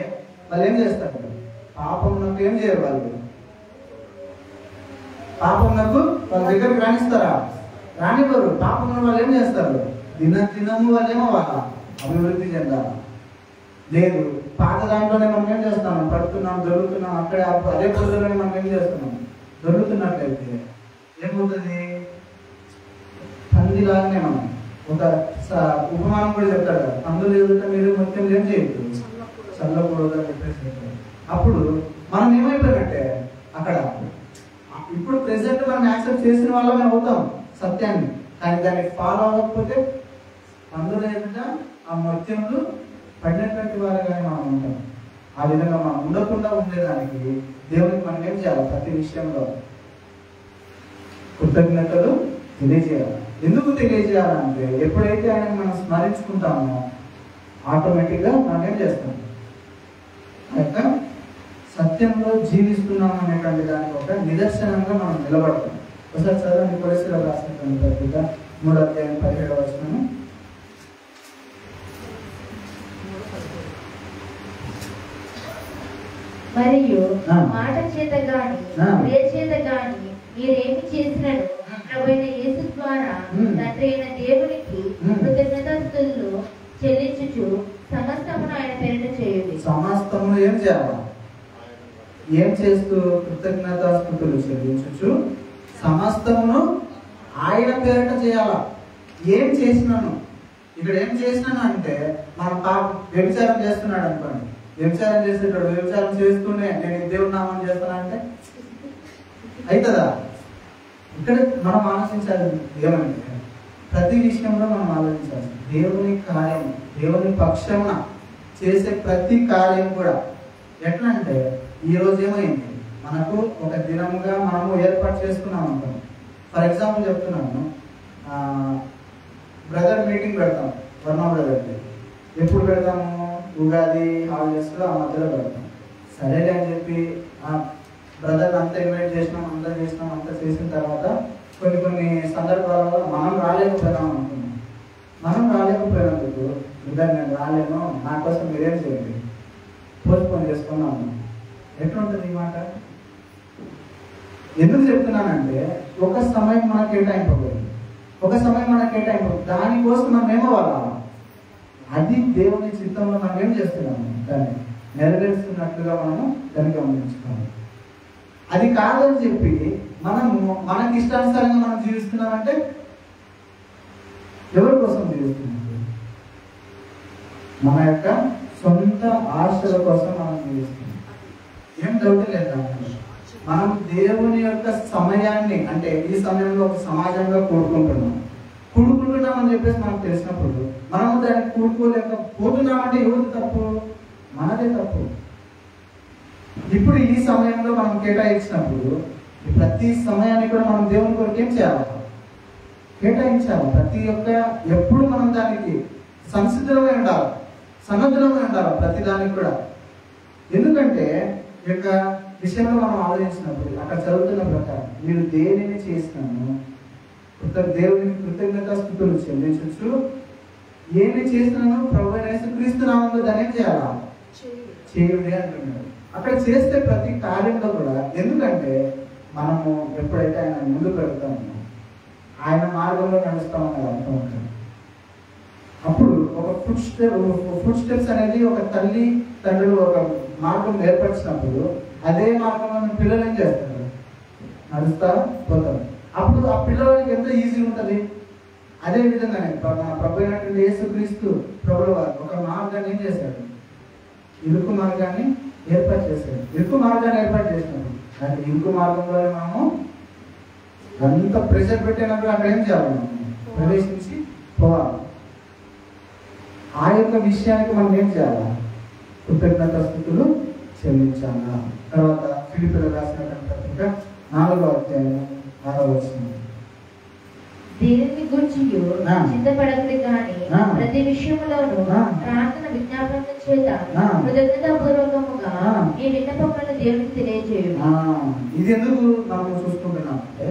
వాళ్ళు ఏం చేస్తారు? పాపమునకు ఏం చేయరు. వాళ్ళు పాపమునకు వాళ్ళ దగ్గరికి రాణిస్తారా? రానివ్వరు. పాపమును వాళ్ళు ఏం చేస్తారు? దినము వాళ్ళేమో వాళ్ళ అభివృద్ధి చెందాలి. లేదు, పాత దాంట్లోనే మనం ఏం చేస్తాం? పడుతున్నాం, దొరుకుతున్నాం. అక్కడే అదే పొద్దులోనే మనం ఏం చేస్తున్నాం? దొరుకుతున్నట్లయితే ఏమవుతుంది? పందిలాగానే మనం ఒక ఉపమానం కూడా చెప్తాడు కదా, పందులు ఎదుట మీరు మొత్తం ఏం చేయొద్దు, చల్లకూడదు అని చెప్పేసి. అప్పుడు మనం ఏమైపోయినట్టే అక్కడ. ఇప్పుడు ప్రెసెంట్ మనం యాక్సెప్ట్ చేసిన వాళ్ళమే అవుతాం సత్యాన్ని, కానీ దాన్ని ఫాలో అవ్వకపోతే పందుల ఎదుట ఆ మొత్తంలో పడినటువంటి వారుగానే మనం ఉంటాం. ఆ విధంగా మనం ఉండకుండా ఉండేదానికి దేవునికి మనం ఏం చేయాలి? ప్రతి విషయంలో కృతజ్ఞతలు తెలియజేయాలి. ఎందుకు తెలియజేయాలంటే ఎప్పుడైతే ఆయన మనం స్మరించుకుంటామో ఆటోమేటిక్గా మనం ఏం చేస్తాం? ఆ యొక్క సత్యంలో జీవిస్తున్నాం అనేటువంటి దానికి ఒక నిదర్శనంగా మనం నిలబడతాం. ఒకసారి చదవండి కొలస్సీలకు రాసినటువంటి పత్రిక 3:17.
మరియు మాట చేత గాని క్రియ చేత గాని మీరేమి చేసినను ప్రభువైన యేసు ద్వారా తండ్రి అయిన దేవునికి కృతజ్ఞతాస్తుతులు చెల్లించుచు సమస్తమును ఆయన పేరిట చేయండి.
సమస్తమును ఏం చేయాలి? ఏం చేస్తూ? కృతజ్ఞతాస్తుతులు చెల్లించుచు సమస్తమును ఆయన పేరిట చేయాలా. ఏం చేసినాను? ఇక్కడ ఏం చేసినాను అంటే మనం వ్యభిచారం చేస్తున్నాడు అనుకోండి. వ్యభిచారం చేసేటాడు వ్యభిచారం చేస్తూనే నేను దేవుని నామం చేస్తానంటే అవుతుందా? ఇక్కడ మనం ఆలోచించాలి ఏమంటే ప్రతి విషయంలో మనం ఆలోచించాలి. దేవుని కార్యం, దేవుని పక్షమున చేసే ప్రతి కార్యం కూడా ఎట్లా అంటే ఈరోజు ఏమైంది? మనకు ఒక దినముగా మనము ఏర్పాటు చేసుకున్నాం అనుకోండి. ఫర్ ఎగ్జాంపుల్ చెప్తున్నాను, బ్రదర్ మీటింగ్ పెడతాం వర్మ బ్రదర్కి. ఎప్పుడు పెడతాము? ఉగాది హాలిడేస్లో ఆ మధ్యలో పెడతాం. సరేలే అని చెప్పి బ్రదర్ అంతా ఇన్వైట్ చేసినాం, అంతా చేసిన తర్వాత కొన్ని సందర్భాలలో మనం రాలేకపోయినాం అనుకున్నాం. మనం రాలేకపోయినందుకు ఇద్దరు నేను రాలేను, నా కోసం మీరేం చేయండి, పోస్ట్పోన్ చేసుకున్నాము. ఎట్లుంటుంది ఈ మాట? ఎందుకు చెప్తున్నానంటే ఒక సమయం మనకు కేటాయింపబోయింది, దానికోసం మనం ఏమవ్వాలా? అది దేవుని చిత్తంలో మనం ఏం చేస్తున్నాము? దాన్ని నెరవేరుస్తున్నట్లుగా మనము దాన్ని గమనించుకోవాలి. అది కాదని చెప్పి మనకి ఇష్టానుసారంగా మనం జీవిస్తున్నామంటే ఎవరి కోసం జీవిస్తున్నాం? మన యొక్క సొంత ఆశల కోసం మనం జీవిస్తున్నాం. ఏం డౌట్ లేదా? మనం దేవుని యొక్క సమయాన్ని, అంటే ఈ సమయంలో ఒక సమాజంగా కూడుకుంటున్నాం అని చెప్పేసి మనకు తెలిసినప్పుడు మనం దాన్ని కూడుకోలేకపోతున్నామంటే ఎవరు తప్పు? మనదే తప్పు. ఇప్పుడు ఈ సమయంలో మనం కేటాయించినప్పుడు ప్రతి సమయాన్ని కూడా మనం దేవుని కొరకు ఏం చేయాలి? కేటాయించాలి. ప్రతి ఒక్క ఎప్పుడు మనం దానికి సన్నద్ధమై ఉండాలి ప్రతి దానికి కూడా. ఎందుకంటే ఈ యొక్క విషయంలో మనం ఆలోచించినప్పుడు అక్కడ చదువుతున్న ప్రకారం మీరు దేనిని చేసినాను దేవునికి కృతజ్ఞతాస్తుతులు చెల్లించు, ఏమి చేసినాను ప్రభువైన యేసుక్రీస్తు నామములో దాన్ని ఏం చేయాలా? చేయండి అంటున్నాడు. అక్కడ చేస్తే ప్రతి కార్యంలో కూడా, ఎందుకంటే మనము ఎప్పుడైతే ఆయన ముందు పెడతామో ఆయన మార్గంలో నడుస్తామని అర్థం ఉంటుంది. అప్పుడు ఒక ఫుడ్ స్టెప్స్ అనేది ఒక తల్లి తండ్రులు ఒక మార్గం ఏర్పరిచినప్పుడు అదే మార్గంలో పిల్లలు ఏం చేస్తారు? నడుస్తా పోతారు. అప్పుడు ఆ పిల్లలకి ఎంత ఈజీ ఉంటుంది. అదే విధంగానే మన ప్రభు అయినటువంటి యేసుక్రీస్తు ప్రభుల వారు ఒక మార్గాన్ని ఏం చేశాడు? ఇరుకు మార్గాన్ని ఏర్పాటు చేశాడు. ఇరుకు మార్గాన్ని ఏర్పాటు చేసినప్పుడు అంటే ఇరుకు మార్గంలో మనము ఎంత ప్రెషర్ పెట్టినప్పుడు అక్కడ ఏం చేయాలి? మనం ప్రవేశించి పోవాలి. ఆ యొక్క విషయానికి మనం ఏం చేయాలా? కృతజ్ఞతాస్తుతులు చెల్లించాలా. తర్వాత ఫిలిప్పీయులకు రాసినటువంటి పత్రిక 4వ అధ్యాయం 6వ వచనం.
దేనిని గురించి చింతపడకుడి కానీ ప్రతి విషయంలోనూ ప్రార్థన విజ్ఞాపనల చేత కృతజ్ఞతాపూర్వకముగా ఈ విన్నపములను దేవునికి తెలియజేయుడి.
ఇది ఎందుకు మనం చూసుకుంటున్నాం అంటే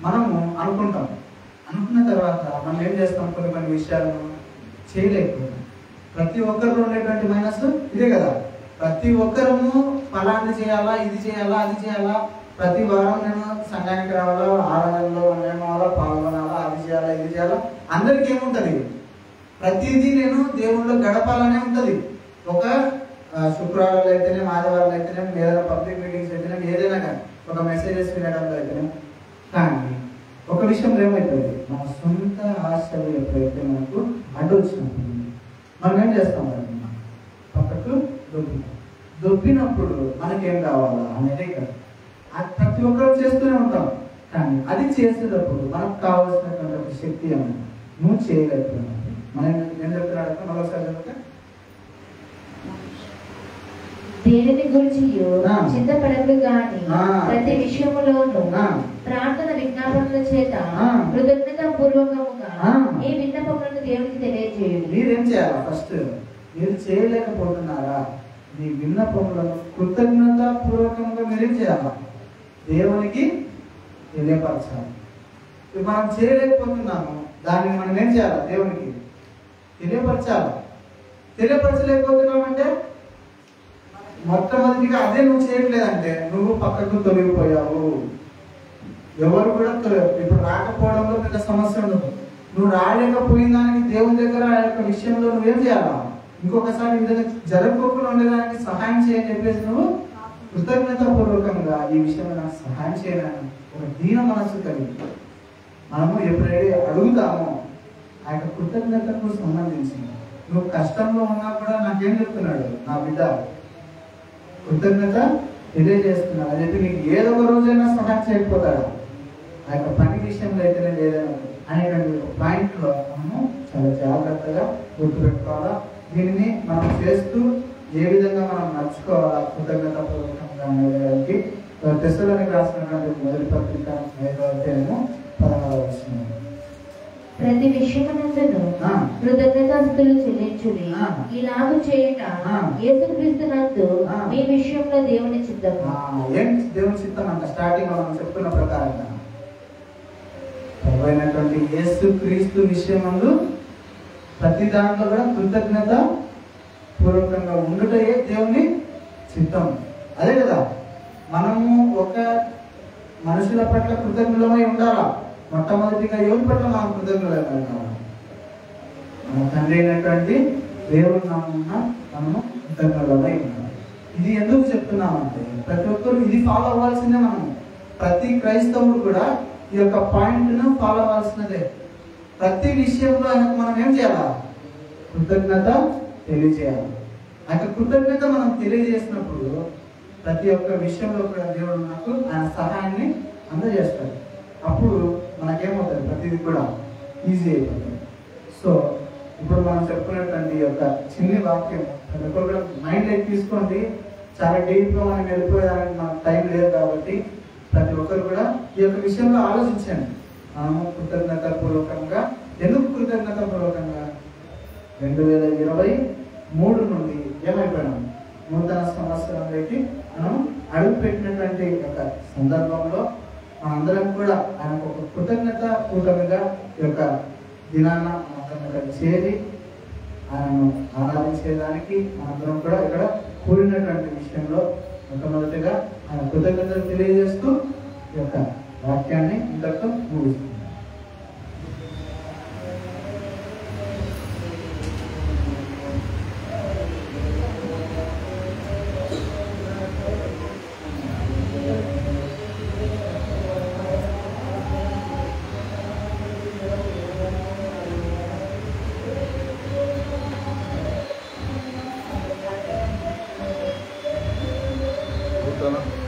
మనము అనుకున్న తర్వాత మనం ఏం చేస్తాం? కొన్ని విషయాలను చేయలేకపోతాం. ప్రతి ఒక్కరిలో ఉండేటువంటి మైనస్ ఇదే కదా. ప్రతి ఒక్కరము ఫలాన్ని చేయాలా, ఇది చేయాలా, అది చేయాలా, ప్రతి వారం నేను సంఘానికి రావాలా, ఆరాధనలో అవ్వాలా, పాల్గొనాలా, అది చేయాలా, ఇది చేయాలా. అందరికీ ఏముంటది? ప్రతిదీ నేను దేవుళ్ళు గడపాలనే ఉంటది. ఒక శుక్రవారాలు అయితేనే, ఆదివారాలు అయితేనే, ఏదైనా పబ్లిక్ మీటింగ్స్ అయితేనే, ఏదైనా కానీ ఒక మెసేజెస్ వినడంలో అయితేనే. కానీ ఒక విషయంలో ఏమవుతుంది? మన సొంత ఆశలు ఎప్పుడైతే మనకు అడ్డు వచ్చినప్పుడు మనం ఏం చేస్తాం? పక్కకు దొబ్బినప్పుడు మనకేం కావాలా అనేదే కదా. అది ప్రతి ఒక్కరు చేస్తూనే ఉంటాం. కానీ అది చేసేటప్పుడు మనకు కావాల్సినటువంటి ఒక శక్తి అని నువ్వు చేయలేకపోయినా మనం ఏం చెప్తున్నాడు? మరోసారి చెప్తే
దేనిని గురించి చింతపడకుడి గాని ప్రతి విషయములోనూ ప్రార్థన విజ్ఞాపనల చేత కృతజ్ఞతాపూర్వకముగా ఈ విన్నపములను దేవునికి తెలియజేయండి.
మీరేం చేయాలా? ఫస్ట్ మీరు చేయలేకపోతున్నారా? మీ విన్నపములను కృతజ్ఞతాపూర్వకంగా మీరేం చేయాలా? దేవునికి తెలియపరచాలి. మనం చేయలేకపోతున్నాము, దాన్ని మనం ఏం చేయాలి? దేవునికి తెలియపరచాలి. తెలియపరచలేకపోతున్నామంటే మొట్టమొదటిగా అదే నువ్వు చేయట్లేదంటే నువ్వు పక్కకు తొలగిపోయావు. ఎవరు కూడా ఇప్పుడు రాకపోవడంలో పెద్ద సమస్య ఉండదు. నువ్వు రాలేకపోయిన దానికి దేవుని దగ్గర ఆ యొక్క విషయంలో నువ్వేం చేయాలా? ఇంకొకసారి విధంగా జరగకుండా ఉండేదానికి సహాయం చేయని చెప్పేసి నువ్వు కృతజ్ఞతాపూర్వకంగా ఈ విషయంలో నాకు సహాయం చేయాలని ఒక దీన మనస్సు కలిగి మనము ఎప్పుడైతే అడుగుతామో ఆ యొక్క కృతజ్ఞతకు సంబంధించి నువ్వు కష్టంలో ఉన్నా కూడా నాకేం చెప్తున్నాడు? నా బిడ్డ కృతజ్ఞత తెలియజేస్తున్నాడు అని చెప్పి నీకు ఏదో ఒక రోజైనా సహాయం చేయకపోతాడు. ఆ యొక్క పని విషయంలో అయితేనే లేదని అనేటువంటి పాయింట్లో మనము చాలా జాగ్రత్తగా గుర్తుపెట్టుకోవాలా. దీనిని మనం చేస్తూ ఏ విధంగా మనం నడుచుకోవాలా కృతజ్ఞతాపూర్వకంగా అనేదానికి తెస్సలోనికి రాసినటువంటి మొదటి పత్రిక 5వ అధ్యాయము 16వ వచనం.
ప్రతి విషయమునందును కృతజ్ఞతాస్తుతులు చెల్లించుడి. ఇలాగు చేయుట యేసుక్రీస్తునందు మీ విషయంలో దేవుని చిత్తము.
ఏం దేవుని చిత్తం అంట? స్టార్టింగ్ మనం చెప్పుకున్న ప్రకారంగా ప్రభువైనటువంటి యేసుక్రీస్తు విషయమందు ప్రతి దాంట్లో కూడా కృతజ్ఞత పూర్వకంగా ఉండుటయే దేవుని చిత్తం. అదే కదా, మనము ఒక మనుషుల పట్ల కృతజ్ఞులమై ఉండాలా. మొట్టమొదటిగా ఎవరి పట్ల మనం కృతజ్ఞులమై ఉండాలి? మన తండ్రి అయినటువంటి దేవుడు నామమున మనము కృతజ్ఞులమై ఉండాలి. ఇది ఎందుకు చెప్తున్నామంటే ప్రతి ఒక్కరు ఇది ఫాలో అవ్వాల్సిందే. మనము ప్రతి క్రైస్తవుడు కూడా ఈ యొక్క పాయింట్ను ఫాలో అవ్వాల్సినదే. ప్రతి విషయంలో ఆయనకు మనం ఏం చేయాలా? కృతజ్ఞత తెలియజేయాలి. ఆ యొక్క కృతజ్ఞత మనం తెలియజేసినప్పుడు ప్రతి ఒక్క విషయంలో కూడా దేవుడు మనకు ఆయన సహాయాన్ని అందజేస్తాడు. అప్పుడు మనకేమవుతుంది? ప్రతిదీ కూడా ఈజీ అయిపోతుంది. సో ఇప్పుడు మనం చెప్పుకున్నటువంటి యొక్క చిన్ని వాక్యం ప్రతి ఒక్కరు కూడా మైండ్లోకి తీసుకోండి. చాలా డీప్గా మనం వెళ్ళిపోయేదానికి మనకు టైం లేదు కాబట్టి ప్రతి ఒక్కరు కూడా ఈ యొక్క విషయంలో ఆలోచించండి. మనము కృతజ్ఞతాపూర్వకంగా ఎందుకు కృతజ్ఞతాపూర్వకంగా 2023 నుండి ఏమైపోయినాం? నూతన సంవత్సరంలోకి మనం అడుగుపెట్టినటువంటి ఒక సందర్భంలో మనందరం కూడా ఆయనకు ఒక కృతజ్ఞత పూర్వకంగా ఈ యొక్క దినాన మనందరం చేరి ఆయనను ఆరాధించేదానికి మనందరం కూడా ఇక్కడ కూడినటువంటి విషయంలో మొట్టమొదటిగా ఆయన కృతజ్ఞతలు తెలియజేస్తూ ఈ యొక్క వాక్యాన్ని ఇంతటితో ముగిస్తుంది.
చెప్తాను.